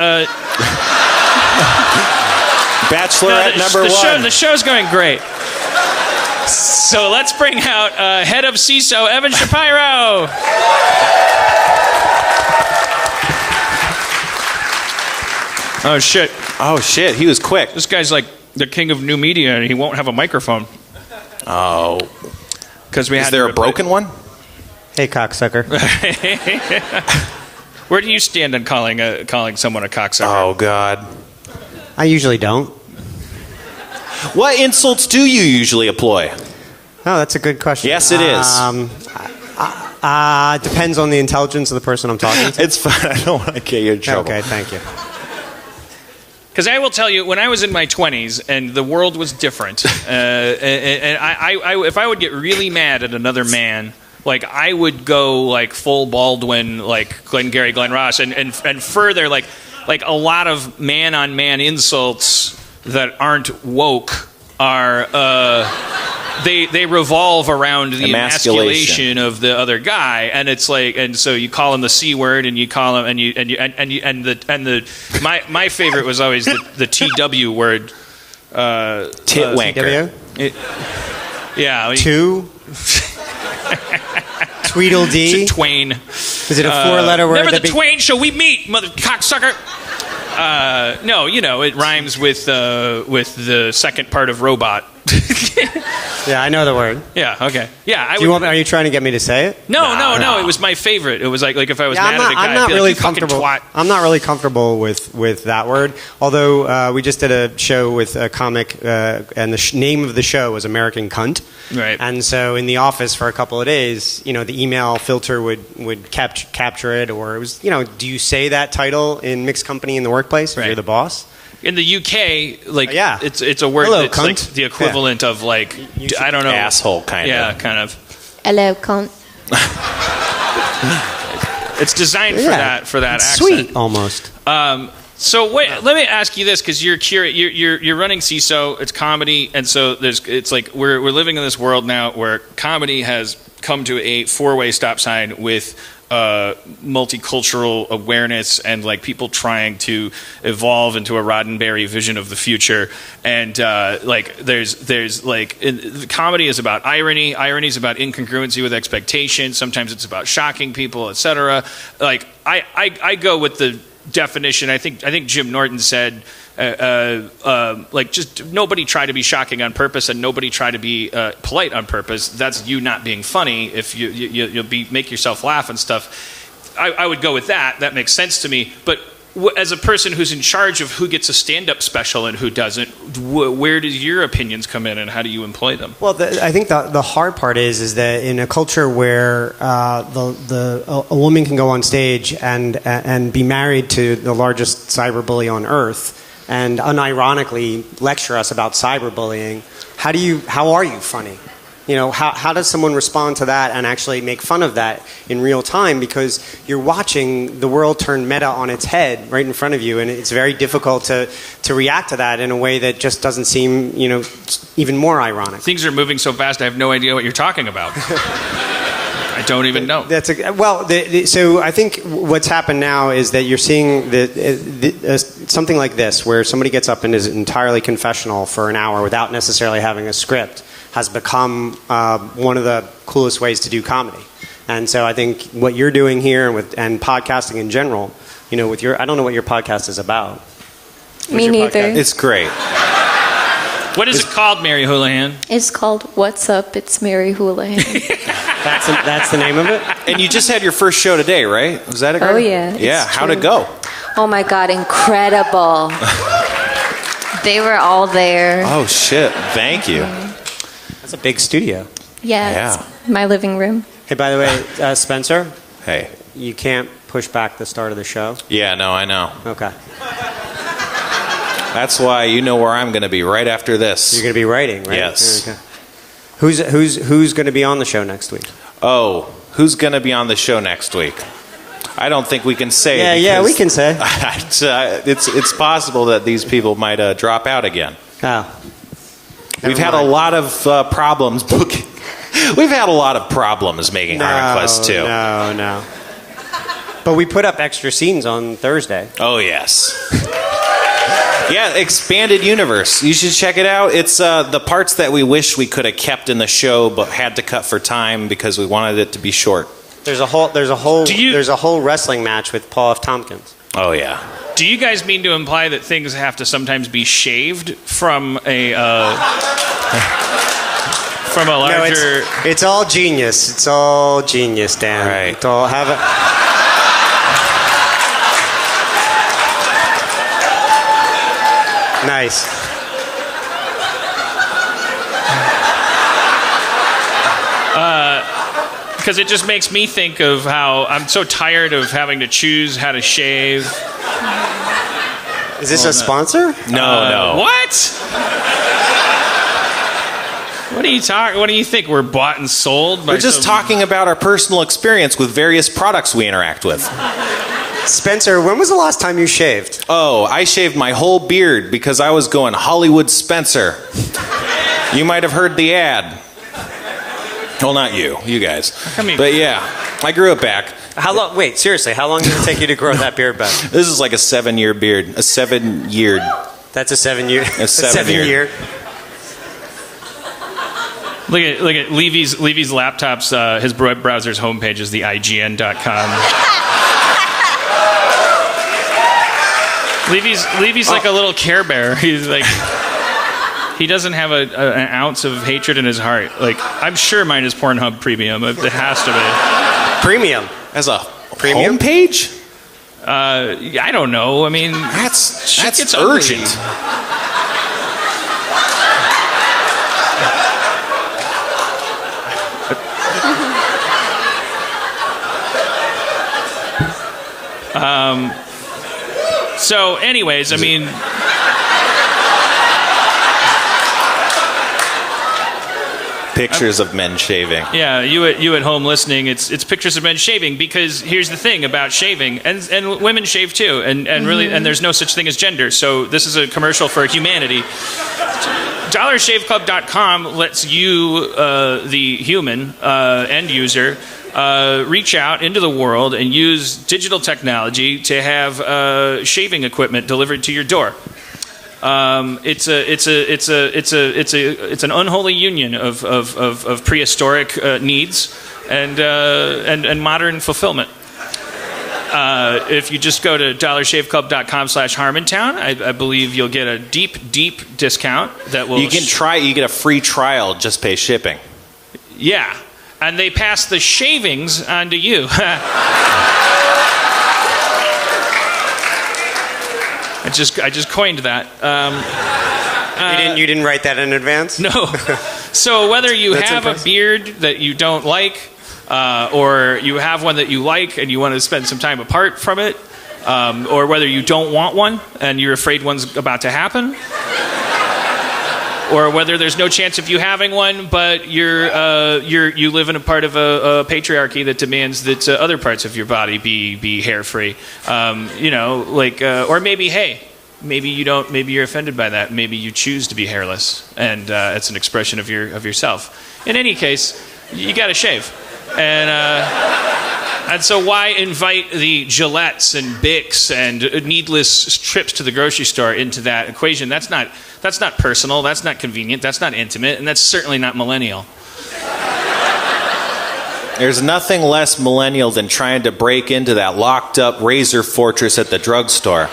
Bachelorette number one. The show's going great. So let's bring out head of CISO, Evan Shapiro. Oh shit! He was quick. This guy's like the king of new media, and he won't have a microphone. Oh, because we had. Is there a broken one? Hey, cocksucker. Where do you stand on calling someone a cocksucker? Oh God. I usually don't. What insults do you usually employ? Oh, that's a good question. Yes, it is. Depends on the intelligence of the person I'm talking to. It's fine. I don't want to get you in trouble. Okay, thank you. Because I will tell you, when I was in my 20s and the world was different, and I if I would get really mad at another man, like I would go like full Baldwin, like Glengarry Glen Ross, and further, like a lot of man-on-man insults that aren't woke are they revolve around the emasculation of the other guy, and it's like, and so you call him the C word, and you call him, my favorite was always the TW word, titwanker. Yeah, Two. Tweedledee. Twain. Is it a four-letter word? Never the Twain shall we meet, mother cocksucker. No, it rhymes with the second part of robot. Yeah, I know the word. Yeah. Okay. Yeah. Are you trying to get me to say it? No. It was my favorite. It was like if I was mad at a guy, I'm not really like, comfortable. I'm not really comfortable with that word. Although we just did a show with a comic, and the name of the show was American Cunt. Right. And so in the office for a couple of days, the email filter would capture it, or it was, do you say that title in mixed company in the workplace if you're the boss? In the UK, like, yeah. it's a word Hello, that's cunt. like the equivalent of like, I don't know, asshole kind of. Yeah, kind of. Hello, cunt. It's designed for that it's accent. Sweet, almost. So wait, let me ask you this, because you're running CISO, it's comedy, and so it's like we're living in this world now where comedy has come to a four-way stop sign with multicultural awareness and like people trying to evolve into a Roddenberry vision of the future, and like there's like comedy is about irony is about incongruency with expectation, sometimes it's about shocking people, etc. Like I go with the definition. I think Jim Norton said like just nobody try to be shocking on purpose and nobody try to be polite on purpose. That's you not being funny. If you'll make yourself laugh and stuff, I would go with that. That makes sense to me. But as a person who's in charge of who gets a stand-up special and who doesn't, where do your opinions come in, and how do you employ them? Well, I think the hard part is that in a culture where a woman can go on stage and be married to the largest cyberbully on earth and unironically lecture us about cyberbullying, how are you funny? How does someone respond to that and actually make fun of that in real time? Because you're watching the world turn meta on its head right in front of you, and it's very difficult to react to that in a way that just doesn't seem, even more ironic. Things are moving so fast, I have no idea what you're talking about. I don't even know. So I think what's happened now is that you're seeing something like this, where somebody gets up and is entirely confessional for an hour without necessarily having a script, has become one of the coolest ways to do comedy. And so I think what you're doing here and podcasting in general, with I don't know what your podcast is about. Me neither. It's great. What is it called, Mary Houlihan? It's called What's Up? It's Mary Houlihan. That's the name of it? And you just had your first show today, right? Was that a great? Oh, yeah. Yeah, how'd it go? Oh, my God, incredible. They were all there. Oh, shit. Thank you. That's a big studio. Yeah. It's my living room. Hey, by the way, Spencer? Hey. You can't push back the start of the show? Yeah, no, I know. Okay. That's why you know where I'm going to be right after this. You're going to be writing, right? Yes. Okay. Who's going to be on the show next week? Oh, who's going to be on the show next week? I don't think we can say. Yeah, we can say. It's possible that these people might drop out again. Oh. We've had a lot of problems booking. We've had a lot of problems making Harmon Quest 2. No. But we put up extra scenes on Thursday. Oh, yes. Yeah, expanded universe. You should check it out. It's the parts that we wish we could have kept in the show but had to cut for time because we wanted it to be short. There's a whole wrestling match with Paul F. Tompkins. Oh, yeah. Do you guys mean to imply that things have to sometimes be shaved from a larger? No, it's all genius. It's all genius, Dan. Right. It's all have it. Nice. Because it just makes me think of how I'm so tired of having to choose how to shave. Is this a sponsor? No. What? What are you talking? What do you think? We're bought and sold? We're just talking about our personal experience with various products we interact with. Spencer, when was the last time you shaved? Oh, I shaved my whole beard because I was going Hollywood Spencer. You might have heard the ad. Well, not you guys. But yeah, I grew it back. How long? Wait, seriously, how long did it take you to grow that beard back? This is like a 7-year beard. A 7-year. That's a 7-year. A 7-year. Look at Levy's laptops. His web browser's homepage is the IGN.com. Levy's like a little Care Bear. He's like, he doesn't have an ounce of hatred in his heart. Like, I'm sure mine is Pornhub Premium. It has to be. Premium. As a Premium? homepage? I don't know. I mean, that's urgent. So, anyways, I mean, pictures of men shaving. Yeah, you at home listening, it's pictures of men shaving, because here's the thing about shaving, and women shave too, and really, and there's no such thing as gender. So this is a commercial for humanity. DollarShaveClub.com lets you, the human end user, reach out into the world and use digital technology to have shaving equipment delivered to your door. It's an unholy union of prehistoric needs and modern fulfillment. If you just go to DollarShaveClub.com/Harmontown, I believe you'll get a deep discount that will. You get a free trial. Just pay shipping. Yeah. And they pass the shavings on to you. I just coined that. You didn't write that in advance? No. So whether you have a beard that you don't like, or you have one that you like and you want to spend some time apart from it, or whether you don't want one and you're afraid one's about to happen, or whether there's no chance of you having one, but you live in a part of a patriarchy that demands that other parts of your body be hair free. Or maybe you don't. Maybe you're offended by that. Maybe you choose to be hairless, and it's an expression of yourself. In any case, you got to shave, and so why invite the Gillettes and Bics and needless trips to the grocery store into that equation? That's not personal, that's not convenient, that's not intimate, and that's certainly not millennial. There's nothing less millennial than trying to break into that locked up razor fortress at the drugstore.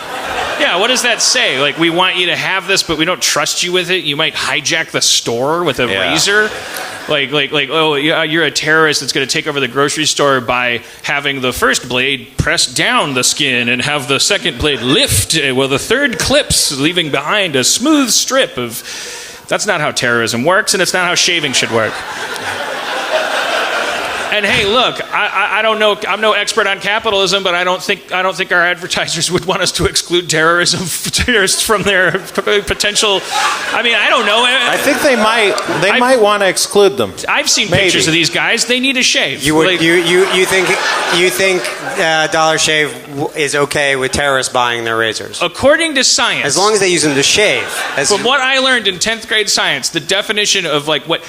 Yeah, what does that say? Like, we want you to have this, but we don't trust you with it? You might hijack the store with a razor? Like, oh, yeah, you're a terrorist that's going to take over the grocery store by having the first blade press down the skin and have the second blade lift while the third clips, leaving behind a smooth strip of... That's not how terrorism works, and it's not how shaving should work. And hey, look, I don't know. I'm no expert on capitalism, but I don't think our advertisers would want us to exclude terrorists from their potential. I mean, I don't know. I think they might want to exclude them. I've seen pictures of these guys. They need a shave. You think Dollar Shave is okay with terrorists buying their razors? According to science, as long as they use them to shave. From what I learned in 10th grade science, the definition of like what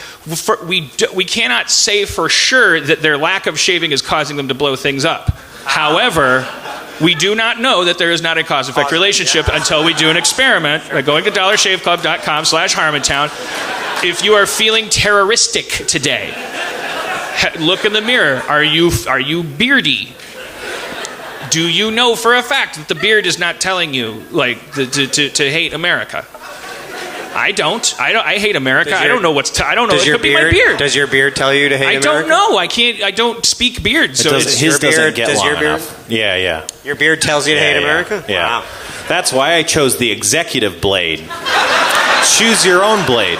we cannot say for sure that their lack of shaving is causing them to blow things up. However, we do not know that there is not a cause-effect relationship until we do an experiment by going to dollarshaveclub.com/Harmontown. If you are feeling terroristic today, look in the mirror. Are you beardy? Do you know for a fact that the beard is not telling you like to hate America? I don't. I hate America. I don't know what's. I don't know. It could be my beard. Does your beard tell you to hate America? I don't know. I can't. I don't speak beard. So his doesn't get long enough. Yeah. Your beard tells you to hate America? Yeah. Wow. That's why I chose the executive blade. Choose your own blade.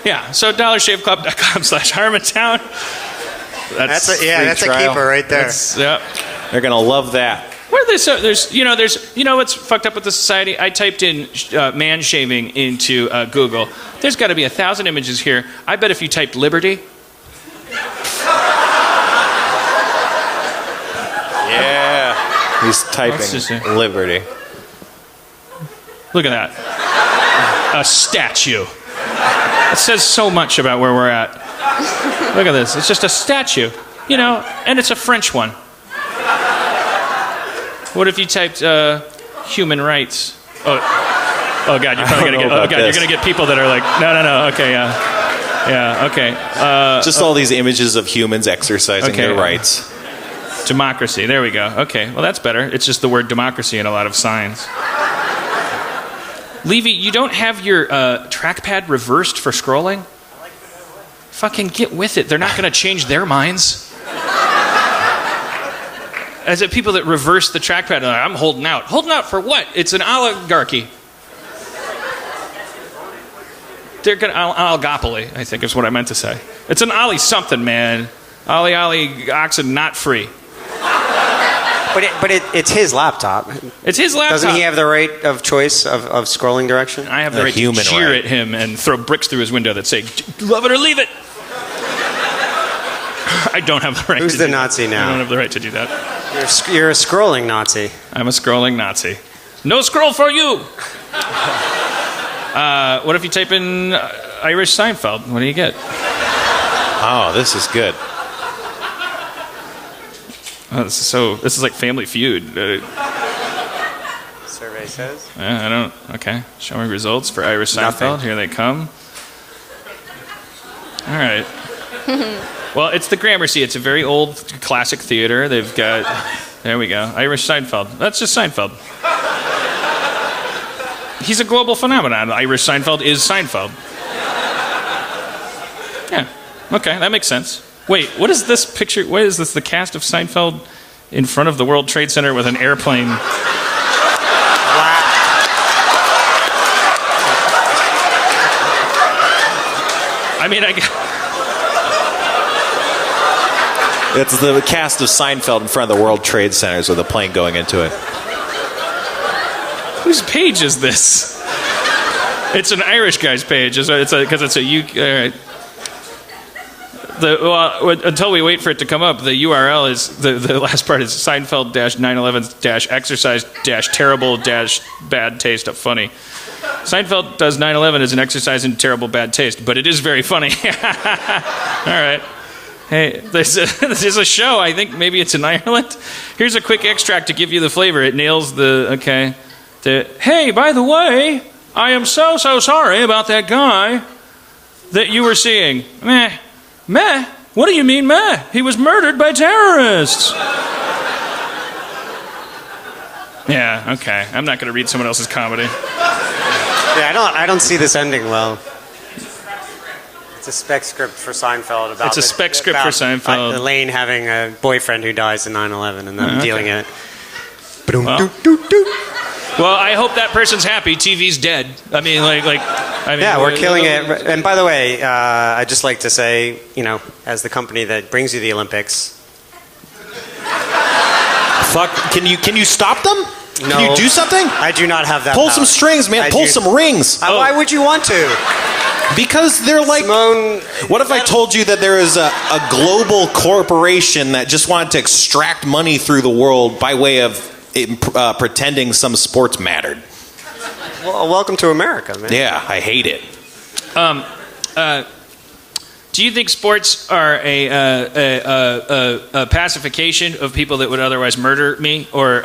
Yeah. So dollarshaveclub.com/Harmontown. That's a keeper right there. Yeah. They're gonna love that. Where there's what's fucked up with the society? I typed in man shaving into Google. There's got to be 1,000 images here. I bet if you typed liberty. Yeah. He's typing liberty. Look at that. A statue. It says so much about where we're at. Look at this. It's just a statue. And it's a French one. What if you typed human rights? Oh God, you're probably gonna get. You're gonna get people that are like, no. Okay, yeah, okay. Just all these images of humans exercising their rights. Democracy. There we go. Okay, well that's better. It's just the word democracy in a lot of signs. Levy, you don't have your trackpad reversed for scrolling? Fucking get with it. They're not gonna change their minds. As if people that reverse the trackpad, like, I'm holding out. Holding out for what? It's an oligarchy. They're gonna oligopoly, I think is what I meant to say. It's an ollie something, man. Ollie oxen not free. But it's his laptop. It's his laptop. Doesn't he have the right of choice of scrolling direction? I have the right to jeer at him and throw bricks through his window that say, love it or leave it. I don't have the right Who's to the do Nazi that. now? I don't have the right to do that. You're a scrolling Nazi. I'm a scrolling Nazi. No scroll for you! What if you type in Irish Seinfeld? What do you get? Oh, this is good. Oh, this is like Family Feud. Survey says? I don't... Okay. Show me results for Irish Seinfeld. Nothing. Here they come. All right. Well, it's the Gramercy. It's a very old classic theater. They've got... There we go. Irish Seinfeld. That's just Seinfeld. He's a global phenomenon. Irish Seinfeld is Seinfeld. Yeah. Okay, that makes sense. Wait, what is this picture? What is this? The cast of Seinfeld in front of the World Trade Center with an airplane. I mean, It's the cast of Seinfeld in front of the World Trade Centers with a plane going into it. Whose page is this? It's an Irish guy's page. Because it's a UK. Until we wait for it to come up, the URL is the last part is Seinfeld-9/11-terrible-bad taste of funny. Seinfeld does 9/11 as an exercise in terrible bad taste, but it is very funny. All right. Hey, there's a show. I think maybe it's in Ireland. Here's a quick extract to give you the flavor. It nails hey, by the way, I am so sorry about that guy that you were seeing. Meh. What do you mean, meh? He was murdered by terrorists. Yeah, okay. I'm not going to read someone else's comedy. Yeah, I don't see this ending well. It's a spec script for Seinfeld about. It's a spec script for Seinfeld. Elaine having a boyfriend who dies in 9/11 and them dealing in it. Well, Well, I hope that person's happy. TV's dead. I mean, yeah, we're killing it. And by the way, I'd just like to say, as the company that brings you the Olympics. Fuck, can you stop them? No. Can you do something? I do not have that Pull power. some strings, man. Pull some rings. Why would you want to? Because they're like... Simone, what if I told you that there is a global corporation that just wanted to extract money through the world by way of pretending some sports mattered? Well, welcome to America, man. Yeah, I hate it. Do you think sports are a pacification of people that would otherwise murder me, or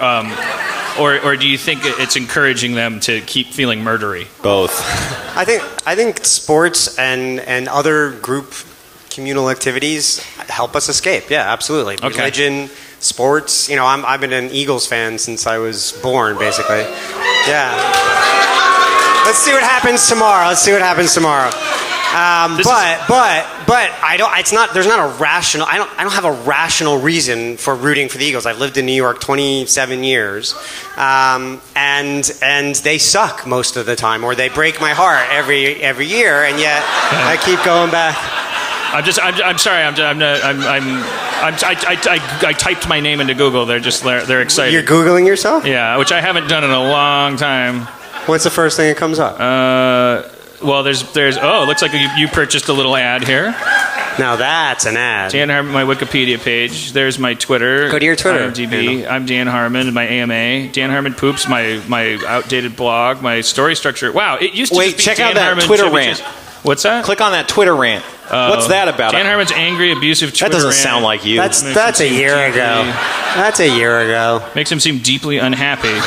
do you think it's encouraging them to keep feeling murdery? Both. I think sports and other group communal activities help us escape. Yeah, absolutely. Okay. Religion, sports. I've been an Eagles fan since I was born, basically. Yeah. Let's see what happens tomorrow. But I don't. It's not. There's not a rational. I don't have a rational reason for rooting for the Eagles. I've lived in New York 27 years, and they suck most of the time, or they break my heart every year, and yet I keep going back. I'm sorry. I typed my name into Google. They're excited. You're Googling yourself? Yeah, which I haven't done in a long time. What's the first thing that comes up? Well, there's. Oh, it looks like you purchased a little ad here. Now that's an ad. Dan Harmon, my Wikipedia page. There's my Twitter. Go to your Twitter. IMDb. I'm Dan Harmon. My AMA. Dan Harmon Poops. My outdated blog. My story structure. Wow, it used to just be check Dan out that Harmon Twitter rant. What's that? Click on that Twitter rant. What's that about? Dan Harmon's angry, abusive Twitter That doesn't rant. sound like you. That's a year ago. That's a year ago. Makes him seem deeply unhappy.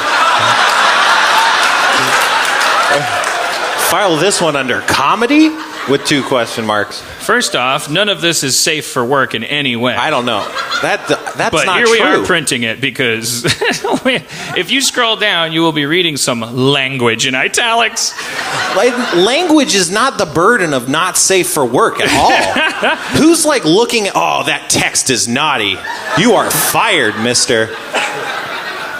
File this one under comedy with 2 question marks. First off, none of this is safe for work in any way. I don't know. That's but not here true. we are printing it because if you scroll down, you will be reading some language in italics. Language is not the burden of not safe for work at all. Who's looking at, that text is naughty. You are fired, mister.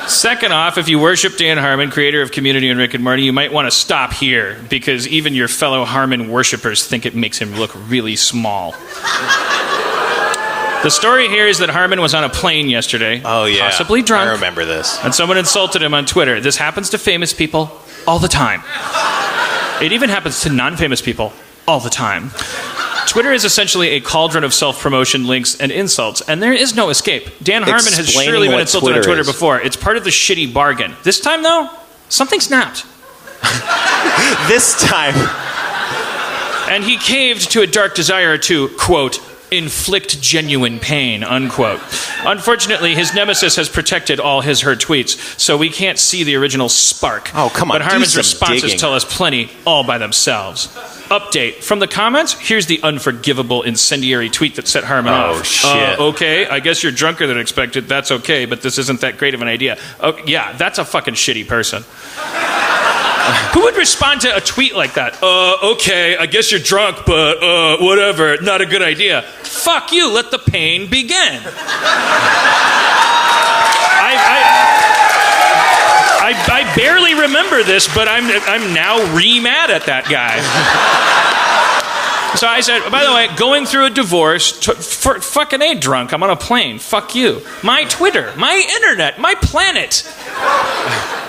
Second off, if you worship Dan Harmon, creator of Community and Rick and Morty, you might want to stop here because even your fellow Harmon worshippers think it makes him look really small. The story here is that Harmon was on a plane yesterday, possibly drunk. I remember this. And someone insulted him on Twitter. This happens to famous people all the time. It even happens to non-famous people all the time. Twitter is essentially a cauldron of self-promotion, links, and insults, and there is no escape. Dan Harmon has surely been insulted on Twitter before. It's part of the shitty bargain. This time, though, something snapped. This time. And he caved to a dark desire to, quote, inflict genuine pain, unquote. Unfortunately, his nemesis has protected all her tweets, so we can't see the original spark. Oh, come on. But Harmon's responses digging. tell us plenty all by themselves. Update. From the comments, here's the unforgivable incendiary tweet that set Harmon off. Oh, shit. Okay, I guess you're drunker than expected. That's okay, but this isn't that great of an idea. Oh, yeah, that's a fucking shitty person. Who would respond to a tweet like that? Okay, I guess you're drunk, but whatever, not a good idea. Fuck you, let the pain begin. I barely remember this, but I'm now re-mad at that guy. So I said, by the way, going through a divorce, for fucking A, drunk, I'm on a plane, fuck you. My Twitter, my internet, my planet.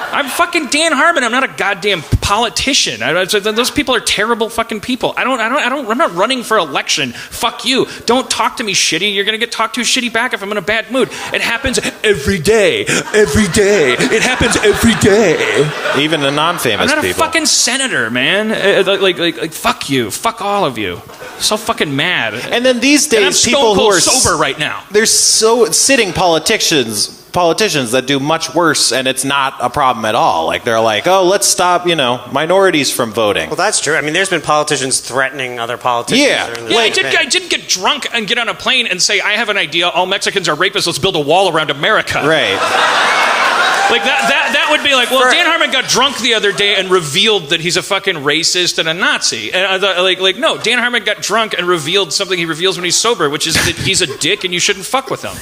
I'm fucking Dan Harmon. I'm not a goddamn politician. Those people are terrible fucking people. I'm not running for election. Fuck you. Don't talk to me shitty. You're gonna get talked to shitty back if I'm in a bad mood. It happens every day. Every day. It happens every day. Even the non-famous people. I'm not a fucking senator, man. Like fuck you. Fuck all of you. So fucking mad. And then these days, and I'm people who are sober right now. There's sitting politicians that do much worse, and it's not a problem at all. They're like, oh, let's stop, minorities from voting. Well, that's true. I mean, there's been politicians threatening other politicians. Yeah. I didn't get drunk and get on a plane and say, I have an idea. All Mexicans are rapists. Let's build a wall around America. Right. That would be like, well, Dan Harmon got drunk the other day and revealed that he's a fucking racist and a Nazi. And I thought, no, Dan Harmon got drunk and revealed something he reveals when he's sober, which is that he's a dick and you shouldn't fuck with him.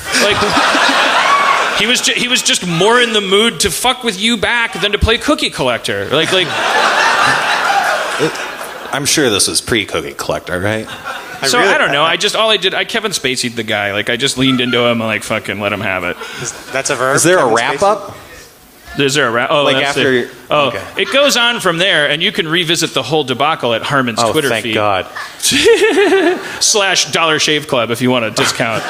He was just more in the mood to fuck with you back than to play Cookie Collector. Like. I'm sure this was pre-Cookie Collector, right? I don't know. I Kevin Spacey'd the guy. Like, I just leaned into him and, like, fucking let him have it. That's a verb? Is there Kevin a wrap-up? Is there a wrap? Oh, like after... Okay. It goes on from there, and you can revisit the whole debacle at Harmon's Twitter feed. feed. God. / Dollar Shave Club if you want a discount.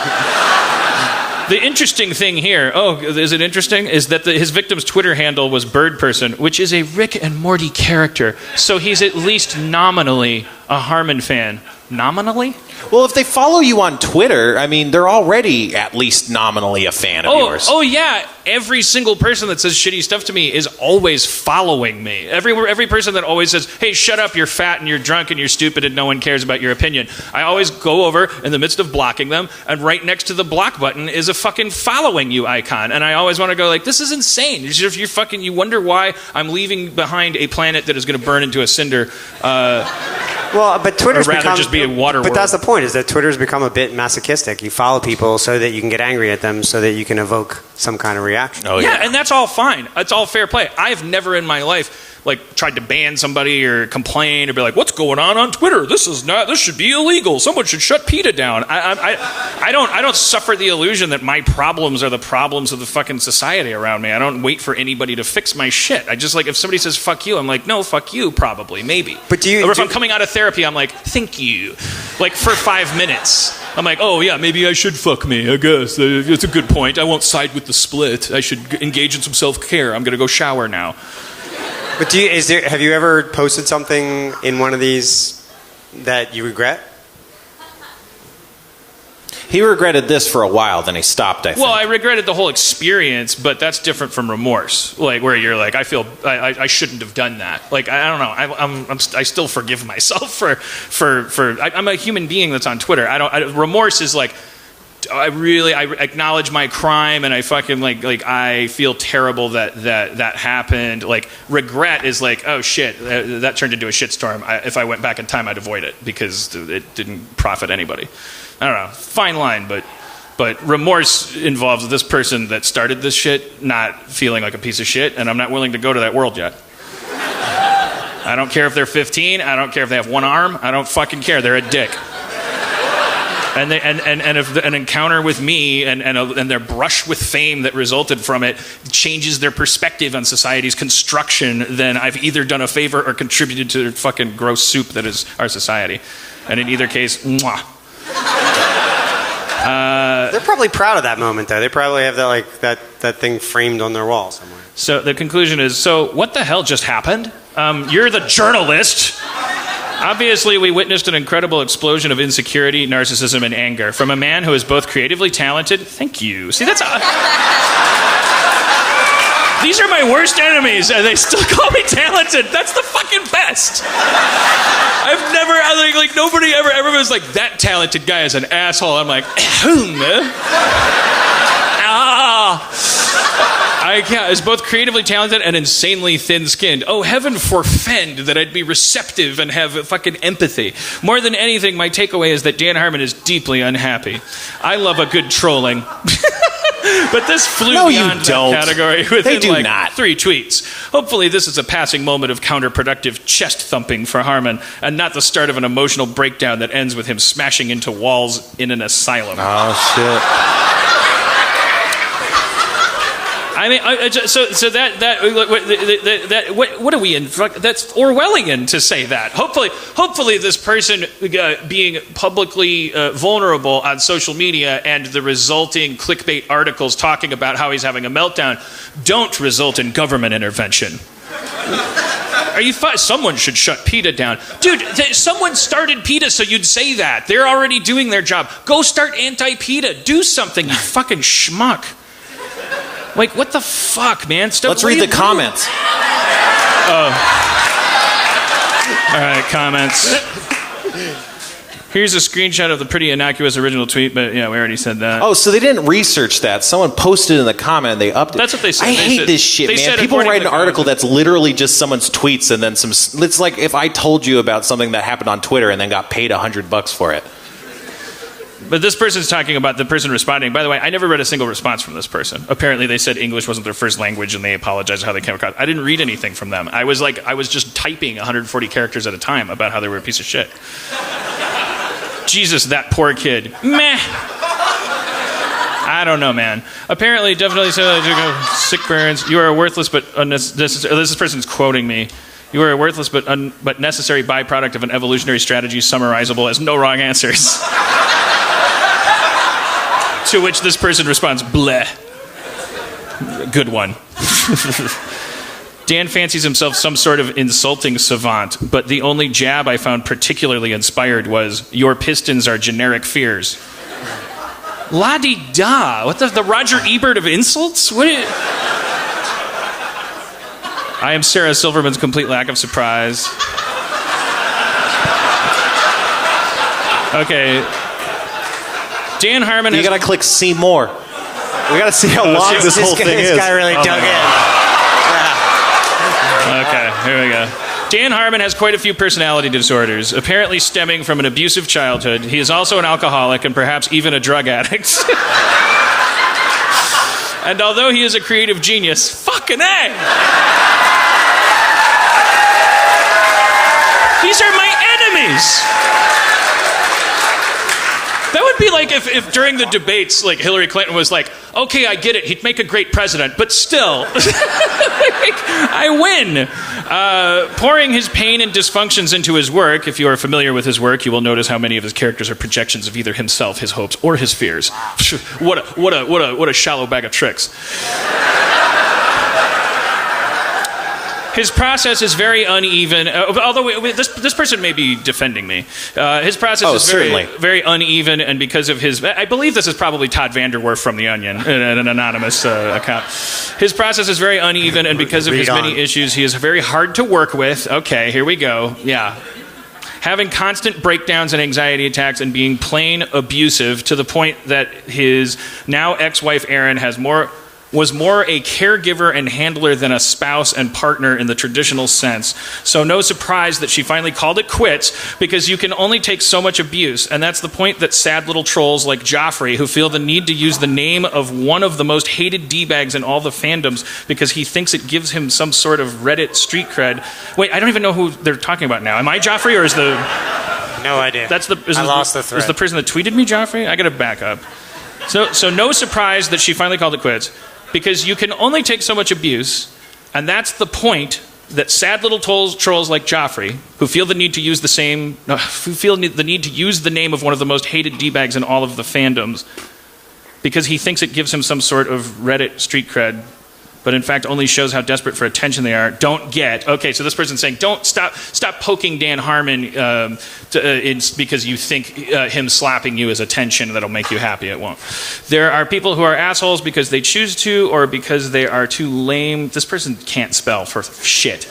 The interesting thing here, is it interesting? Is that his victim's Twitter handle was Bird Person, which is a Rick and Morty character. So he's at least nominally a Harmon fan. Nominally? Well, if they follow you on Twitter, I mean, they're already at least nominally a fan of yours. Oh, yeah. Every single person that says shitty stuff to me is always following me. Every person that always says, hey, shut up, you're fat and you're drunk and you're stupid and no one cares about your opinion. I always go over in the midst of blocking them, and right next to the block button is a fucking following you icon. And I always want to go like, this is insane. You wonder why I'm leaving behind a planet that is going to burn into a cinder. Well, but Twitter's become... just be a water But world. that's the point, is that Twitter's become a bit masochistic. You follow people so that you can get angry at them, so that you can evoke some kind of reaction. Oh, yeah. And that's all fine. It's all fair play. I've never in my life tried to ban somebody or complain or be like, what's going on Twitter? This should be illegal. Someone should shut PETA down. I don't suffer the illusion that my problems are the problems of the fucking society around me. I don't wait for anybody to fix my shit. I just, like, if somebody says fuck you, I'm like, no, fuck you, probably, maybe. But or if I'm coming out of therapy, I'm like, thank you. Like, for 5 minutes. I'm like, oh yeah, maybe I should fuck me, I guess. It's a good point. I won't side with the split. I should engage in some self-care. I'm going to go shower now. But have you ever posted something in one of these that you regret? He regretted this for a while, then he stopped, I think. Well, I regretted the whole experience, but that's different from remorse. Like, where you're like, I feel I shouldn't have done that. Like, I don't know. I still forgive myself for I'm a human being that's on Twitter. Remorse is like, I acknowledge my crime, and I fucking like I feel terrible that happened. Like, regret is like, oh shit, that turned into a shitstorm. If I went back in time, I'd avoid it because it didn't profit anybody. I don't know, fine line, but remorse involves this person that started this shit not feeling like a piece of shit, and I'm not willing to go to that world yet. I don't care if they're 15. I don't care if they have one arm. I don't fucking care. They're a dick. And if an encounter with me and their brush with fame that resulted from it changes their perspective on society's construction, then I've either done a favor or contributed to the fucking gross soup that is our society. And in either case, mwah. They're probably proud of that moment, though. They probably have that thing framed on their wall somewhere. So the conclusion is, so what the hell just happened? You're the journalist. Obviously, we witnessed an incredible explosion of insecurity, narcissism, and anger from a man who is both creatively talented. Thank you. See, that's... These are my worst enemies, and they still call me talented. That's the fucking best. I've never... nobody ever was like, that talented guy is an asshole. I'm like, I is both creatively talented and insanely thin-skinned. Oh, heaven forfend that I'd be receptive and have fucking empathy. More than anything, my takeaway is that Dan Harmon is deeply unhappy. I love a good trolling. But this flew beyond that category within 3 tweets. Hopefully this is a passing moment of counterproductive chest-thumping for Harmon and not the start of an emotional breakdown that ends with him smashing into walls in an asylum. Oh, shit. I mean, what are we in? That's Orwellian to say that. Hopefully, this person being publicly vulnerable on social media and the resulting clickbait articles talking about how he's having a meltdown don't result in government intervention. Are you? Someone should shut PETA down, dude. Someone started PETA, so you'd say that. They're already doing their job. Go start anti-PETA. Do something, you fucking schmuck. Like, what the fuck, man? Let's read the comments. Oh. All right, comments. Here's a screenshot of the pretty innocuous original tweet, but yeah, we already said that. Oh, so they didn't research that. Someone posted in the comment, they upped it. That's what they said. I hate this shit, man. People write an article that's literally just someone's tweets and then some... It's like if I told you about something that happened on Twitter and then got paid $100 for it. But this person's talking about the person responding. By the way, I never read a single response from this person. Apparently, they said English wasn't their first language, and they apologized for how they came across. I didn't read anything from them. I was just typing 140 characters at a time about how they were a piece of shit. Jesus, that poor kid. Meh. I don't know, man. Apparently, definitely sick burns. You are a worthless but unnecessary. This person's quoting me. You are a worthless but necessary byproduct of an evolutionary strategy summarizable as no wrong answers. To which this person responds, bleh. Good one. Dan fancies himself some sort of insulting savant, but the only jab I found particularly inspired was, your pistons are generic fears. La-di-da. What the Roger Ebert of insults? I am Sarah Silverman's complete lack of surprise. Okay. Dan Harmon You gotta click see more. We gotta see how long this whole thing is. This guy really dug in. Okay, here we go. Dan Harmon has quite a few personality disorders, apparently stemming from an abusive childhood. He is also an alcoholic and perhaps even a drug addict. And although he is a creative genius, fucking A! These are my enemies! That would be like if during the debates, like Hillary Clinton was like, okay, I get it, he'd make a great president, but still, I win. Pouring his pain and dysfunctions into his work, if you are familiar with his work, you will notice how many of his characters are projections of either himself, his hopes, or his fears. What a shallow bag of tricks. His process is very uneven, although this person may be defending me. His process is very uneven, and because of his... I believe this is probably Todd Vanderwerf from The Onion, an anonymous account. His process is very uneven, and because of his many issues, he is very hard to work with. Okay, here we go. Yeah. Having constant breakdowns and anxiety attacks and being plain abusive to the point that his now ex-wife Erin was more a caregiver and handler than a spouse and partner in the traditional sense. So no surprise that she finally called it quits, because you can only take so much abuse, and that's the point that sad little trolls like Joffrey, who feel the need to use the name of one of the most hated D-bags in all the fandoms because he thinks it gives him some sort of Reddit street cred. Wait, I don't even know who they're talking about now. Am I Joffrey, or is the... No idea. I lost the thread. Is the person that tweeted me Joffrey? I gotta back up. So no surprise that she finally called it quits, because you can only take so much abuse, and that's the point that sad little trolls like Joffrey, who feel the need to use the name of one of the most hated D-bags in all of the fandoms, because he thinks it gives him some sort of Reddit street cred, but in fact only shows how desperate for attention they are, don't get. Okay, so this person's saying, don't stop poking Dan Harmon because you think him slapping you is attention that'll make you happy. It won't. There are people who are assholes because they choose to, or because they are too lame. This person can't spell for shit.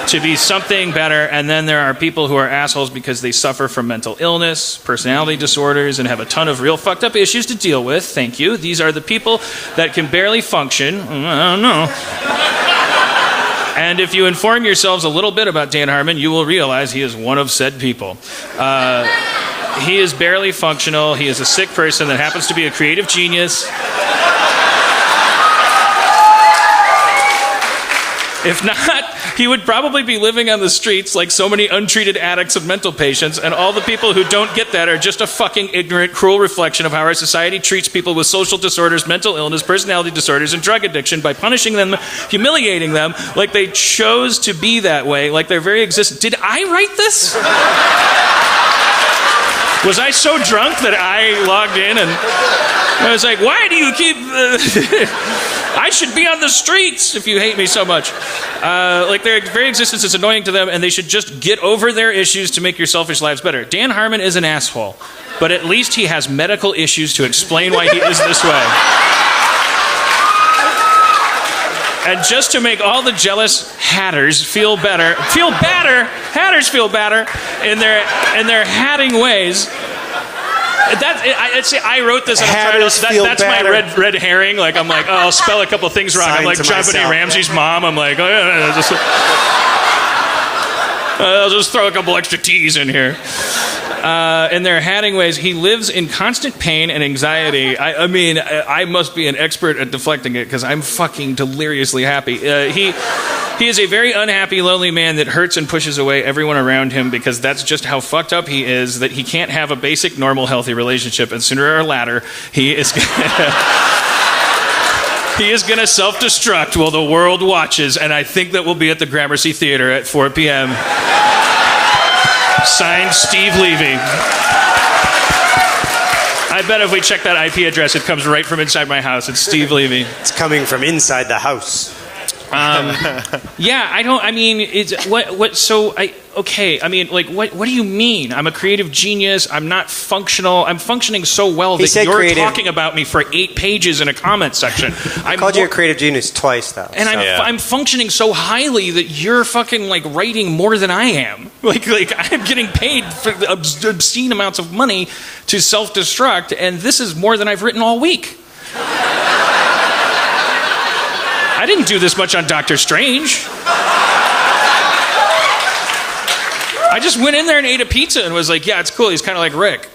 To be something better. And then there are people who are assholes because they suffer from mental illness, personality disorders, and have a ton of real fucked up issues to deal with. Thank you. These are the people that can barely function. I don't know. And if you inform yourselves a little bit about Dan Harmon, you will realize he is one of said people. He is barely functional. He is a sick person that happens to be a creative genius. If not, he would probably be living on the streets like so many untreated addicts and mental patients, and all the people who don't get that are just a fucking ignorant, cruel reflection of how our society treats people with social disorders, mental illness, personality disorders, and drug addiction by punishing them, humiliating them, like they chose to be that way, like their very existence. Did I write this? Was I so drunk that I logged in and I was like, why do you keep... I should be on the streets if you hate me so much. Like their very existence is annoying to them, and they should just get over their issues to make your selfish lives better. Dan Harmon is an asshole, but at least he has medical issues to explain why he is this way. And just to make all the jealous hatters feel better, hatters feel better in their hatting ways. I wrote this and that's my red herring. Like I'm like, oh, I'll spell a couple things wrong. I'm like John Benet Ramsey's mom. I'm like, oh, yeah, I'll just throw a couple extra T's in here. in their hatting ways. He lives in constant pain and anxiety. I mean, I must be an expert at deflecting it because I'm fucking deliriously happy. He is a very unhappy, lonely man that hurts and pushes away everyone around him because that's just how fucked up he is, that he can't have a basic, normal, healthy relationship. And sooner or later, he is he is going to self-destruct while the world watches. And I think that we'll be at the Gramercy Theater at 4 p.m. Signed, Steve Levy. I bet if we check that IP address, it comes right from inside my house. It's Steve Levy. It's coming from inside the house. Yeah, what do you mean? I'm a creative genius. I'm not functional. I'm functioning so well that you're talking about me for 8 pages in a comment section. I called you a creative genius twice, though. And I'm functioning so highly that you're fucking like writing more than I am. Like I'm getting paid for obscene amounts of money to self-destruct, and this is more than I've written all week. I didn't do this much on Doctor Strange. I just went in there and ate a pizza and was like, yeah, it's cool. He's kind of like Rick.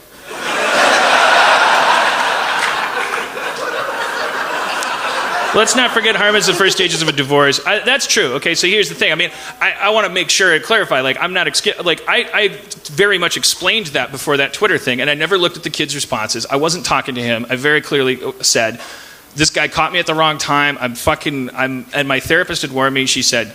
Let's not forget Harmon's the first stages of a divorce. That's true. Okay, so here's the thing. I mean, I want to make sure and clarify. Like, I'm not I very much explained that before that Twitter thing, and I never looked at the kid's responses. I wasn't talking to him. I very clearly said, this guy caught me at the wrong time. And my therapist had warned me. She said,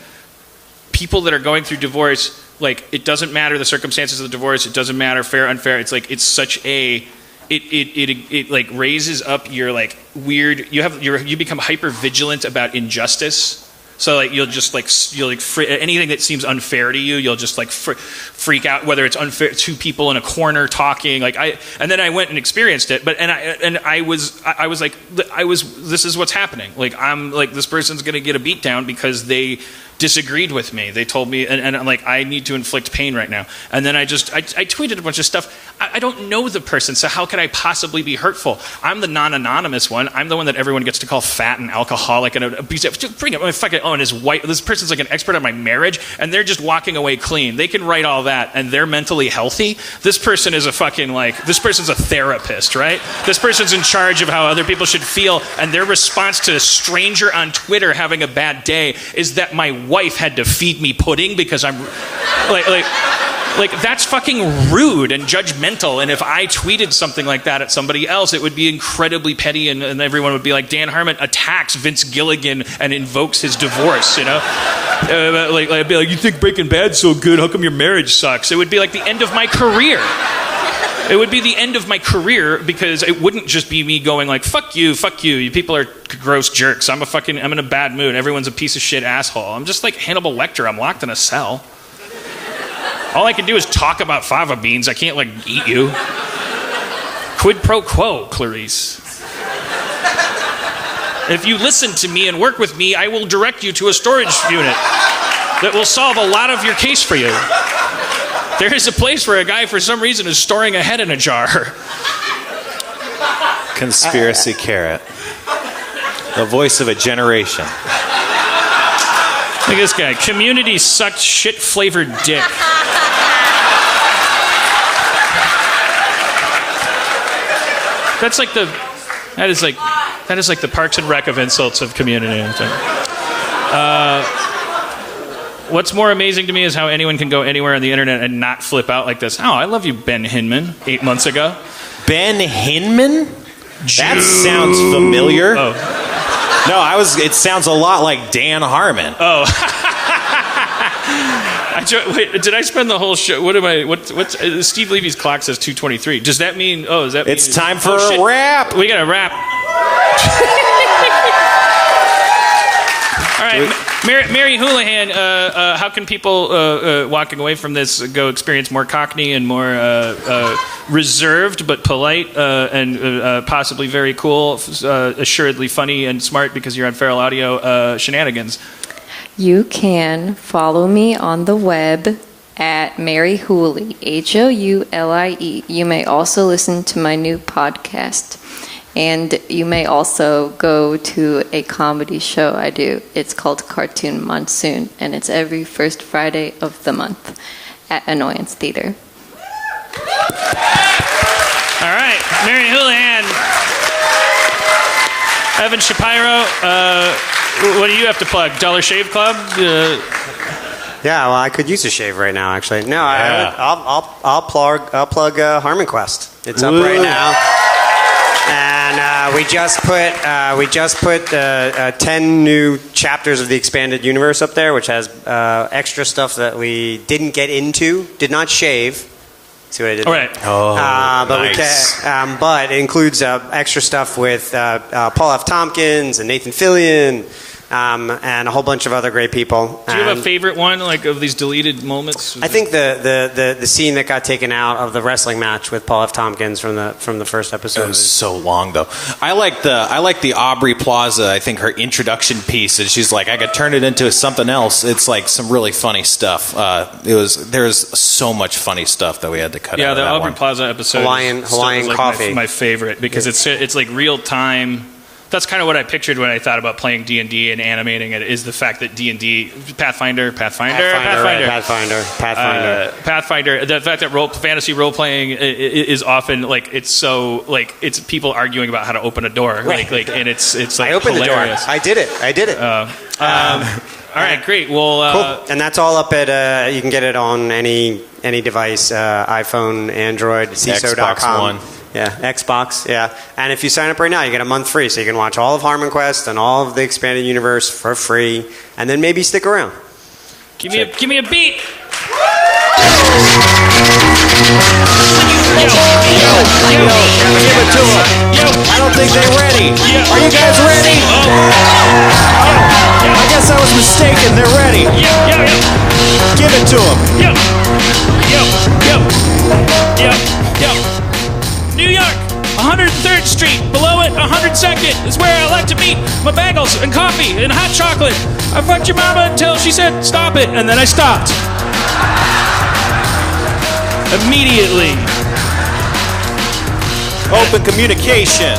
people that are going through divorce, like, it doesn't matter the circumstances of the divorce. It doesn't matter fair, unfair. It's like, it's such a, it like raises up your like weird, you become hyper vigilant about injustice. So like anything that seems unfair to you, you'll just like freak out, whether it's unfair, 2 people in a corner talking, and then I went and experienced it, I was this is what's happening. Like, I'm like, this person's gonna get a beat down because they disagreed with me. They told me, and I'm like, I need to inflict pain right now. And then I tweeted a bunch of stuff. I don't know the person, so how could I possibly be hurtful? I'm the non-anonymous one. I'm the one that everyone gets to call fat and alcoholic and abusive. Bring it, and his wife. This person's like an expert on my marriage, and they're just walking away clean. They can write all that, and they're mentally healthy. This person is this person's a therapist, right? This person's in charge of how other people should feel, and their response to a stranger on Twitter having a bad day is that my wife had to feed me pudding because I'm like that's fucking rude and judgmental. And if I tweeted something like that at somebody else, it would be incredibly petty, and everyone would be like, Dan Harmon attacks Vince Gilligan and invokes his divorce, you know? I'd be like, you think Breaking Bad's so good, how come your marriage sucks? It would be like the end of my career. It would be the end of my career because it wouldn't just be me going like, fuck you, you people are gross jerks, I'm in a bad mood, everyone's a piece of shit asshole. I'm just like Hannibal Lecter, I'm locked in a cell. All I can do is talk about fava beans, I can't like eat you. Quid pro quo, Clarice. If you listen to me and work with me, I will direct you to a storage unit that will solve a lot of your case for you. There is a place where a guy, for some reason, is storing a head in a jar. Conspiracy carrot. The voice of a generation. Look at this guy. Community sucked shit-flavored dick. That is like the Parks and Rec of insults of Community. What's more amazing to me is how anyone can go anywhere on the internet and not flip out like this. Oh, I love you, Ben Hinman, 8 months ago. Ben Hinman? That sounds familiar. Oh. No, it sounds a lot like Dan Harmon. Oh. Wait, did I spend the whole show? What's Steve Levy's clock says 2:23. Does that mean, it's time for a rap. We got a rap. All right, Mary Houlihan, how can people walking away from this go experience more Cockney and more reserved but polite and possibly very cool, assuredly funny and smart because you're on Feral Audio shenanigans? You can follow me on the web at Mary Hooley, Houlie. You may also listen to my new podcast. And you may also go to a comedy show I do. It's called Cartoon Monsoon, and it's every first Friday of the month at Annoyance Theater. All right, Mary Houlihan. Evan Shapiro, what do you have to plug? Dollar Shave Club? Yeah, well, I could use a shave right now, actually. No, Yeah. I'll plug Harmon Quest. It's up right now, and we just put 10 new chapters of the expanded universe up there, which has extra stuff that we didn't get into, did not shave. See what I did? All right. But nice. but it includes extra stuff with Paul F. Tompkins and Nathan Fillion. And a whole bunch of other great people. Do you have a favorite one, like of these deleted moments? I think the scene that got taken out of the wrestling match with Paul F. Tompkins from the first episode. It was so long though. I like the Aubrey Plaza. I think her introduction piece, and she's like, I could turn it into something else. It's like some really funny stuff. There's so much funny stuff that we had to cut out. Yeah, of the that Aubrey one. Plaza episode. Hawaiian was like coffee. My favorite because it's like real time. That's kind of what I pictured when I thought about playing D&D and animating it. Is the fact that D&D Pathfinder. The fact that fantasy role playing is often like it's people arguing about how to open a door. Right. And it's like I opened hilarious. the door. I did it. All right, great. Well, Cool. And that's all up at you can get it on any device, iPhone, Android, CISO.com. Xbox One. Yeah, Xbox, yeah. And if you sign up right now, you get a month free, so you can watch all of Harmon Quest and all of the expanded universe for free, and then maybe stick around. give me a beat. Give it to them. I don't think they're ready. Are you guys ready? I guess I was mistaken. They're ready. Give it to them. New York, 103rd Street. Below it, 102nd is where I like to meet my bagels and coffee and hot chocolate. I fucked your mama until she said, stop it, and then I stopped. Immediately. Open communication.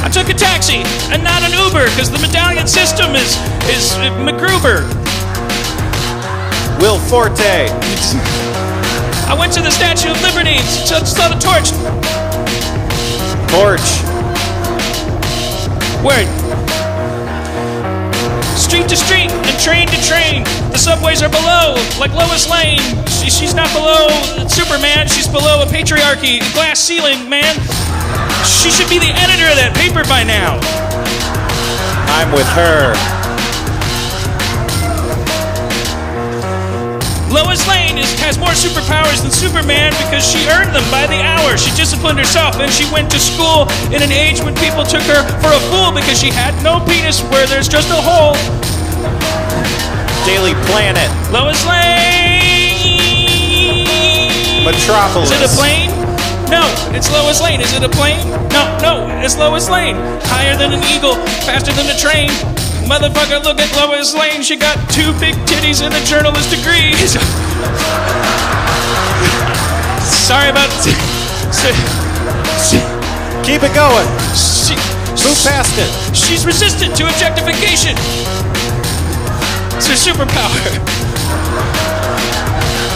I took a taxi and not an Uber because the medallion system is MacGruber. Will Forte. I went to the Statue of Liberty, saw the torch. Torch. Word. Street to street and train to train. The subways are below, like Lois Lane. She's not below Superman, she's below a patriarchy, glass ceiling, man. She should be the editor of that paper by now. I'm with her. Lois Lane has more superpowers than Superman because she earned them by the hour. She disciplined herself and she went to school in an age when people took her for a fool because she had no penis where there's just a hole. Daily Planet. Lois Lane. Metropolis. Is it a plane? No, it's Lois Lane. Is it a plane? No, it's Lois Lane. Higher than an eagle, faster than a train. Motherfucker, look at Lois Lane. She got 2 big titties and a journalist degree. Sorry about... Keep it going. Move past it. She's resistant to objectification. It's her superpower.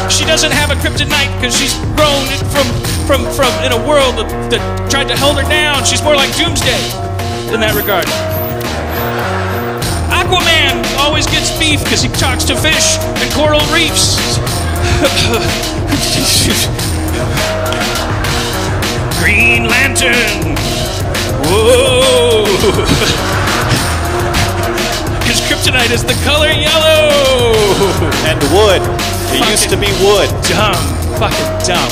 She doesn't have a kryptonite because she's grown from in a world that tried to hold her down. She's more like Doomsday in that regard. Aquaman always gets beef because he talks to fish and coral reefs. Green Lantern. Whoa. His kryptonite is the color yellow. And wood. It used to be wood. Dumb. Fucking dumb.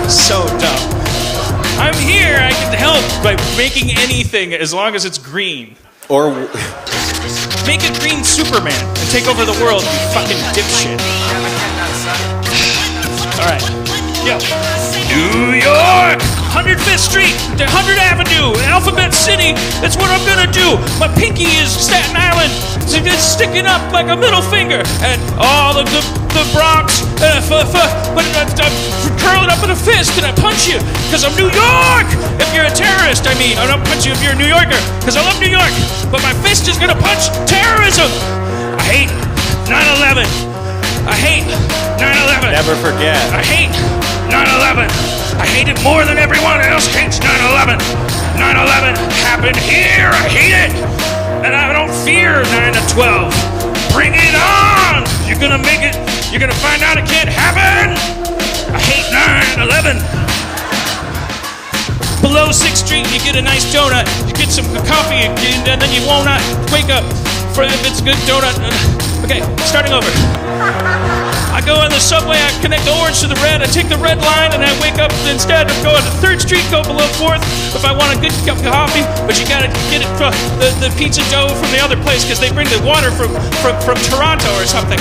So dumb. I'm here. I can help by making anything as long as it's green. Or Make a green Superman and take over the world, you fucking dipshit. Alright. Yo. New York! 105th Street, 100th Avenue, Alphabet City. That's what I'm gonna do. My pinky is Staten Island. It's sticking up like a middle finger. And all of the Bronx. But I'm curling up in a fist and I punch you. Because I'm New York! If you're a terrorist, I mean. I don't punch you if you're a New Yorker. Because I love New York. But my fist is gonna punch terrorism. I hate 9/11. I hate 9/11. Never forget. I hate 9/11. I hate it more than everyone else hates 9/11. 9/11 happened here. I hate it. And I don't fear 9/12. Bring it on. You're gonna make it. You're gonna find out it can't happen. I hate 9/11. Below 6th Street, you get a nice donut. You get some coffee, and then you won't not wake up if it's a good donut. Okay, starting over. I go on the subway, I connect the orange to the red, I take the red line, and I wake up instead of going to 3rd Street, go below 4th if I want a good cup of coffee, but you gotta get it from the pizza dough from the other place because they bring the water from Toronto or something.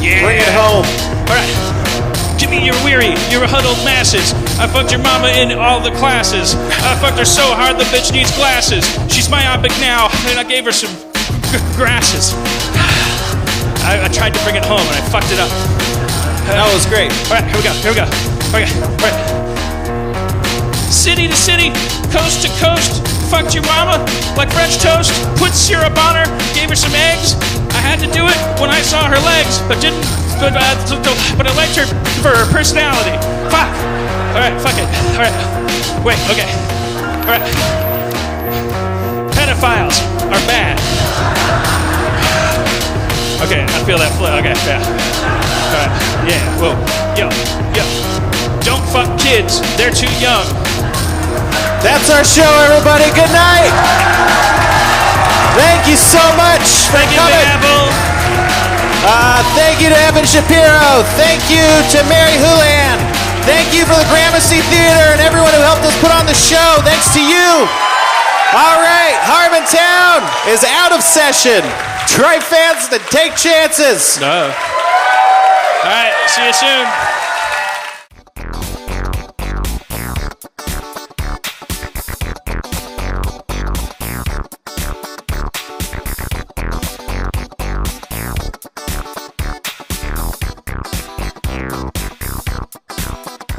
Yeah. Bring it home. All right. Jimmy, you're weary. You're huddled masses. I fucked your mama in all the classes. I fucked her so hard the bitch needs glasses. She's myopic now, and I gave her some grasses. I tried to bring it home, and I fucked it up. That was great. All right, here we go. Okay, all right. City to city, coast to coast, fucked your mama like French toast, put syrup on her, gave her some eggs. I had to do it when I saw her legs, but I liked her for her personality. Fuck. All right, fuck it. All right. Wait, okay. All right. Pedophiles are bad. Okay, I feel that flow. Okay, yeah. All right, yeah, whoa. Yo. Don't fuck kids. They're too young. That's our show, everybody. Good night. Thank you so much for coming. Thank you to Evan Shapiro. Thank you to Mary Houlihan. Thank you for the Gramercy Theater and everyone who helped us put on the show. Thanks to you. All right, Harmontown is out of session. Try fans that take chances. No. All right, see you soon.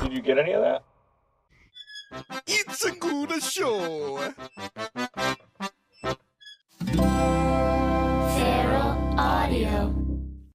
Did you get any of that? It's a good show.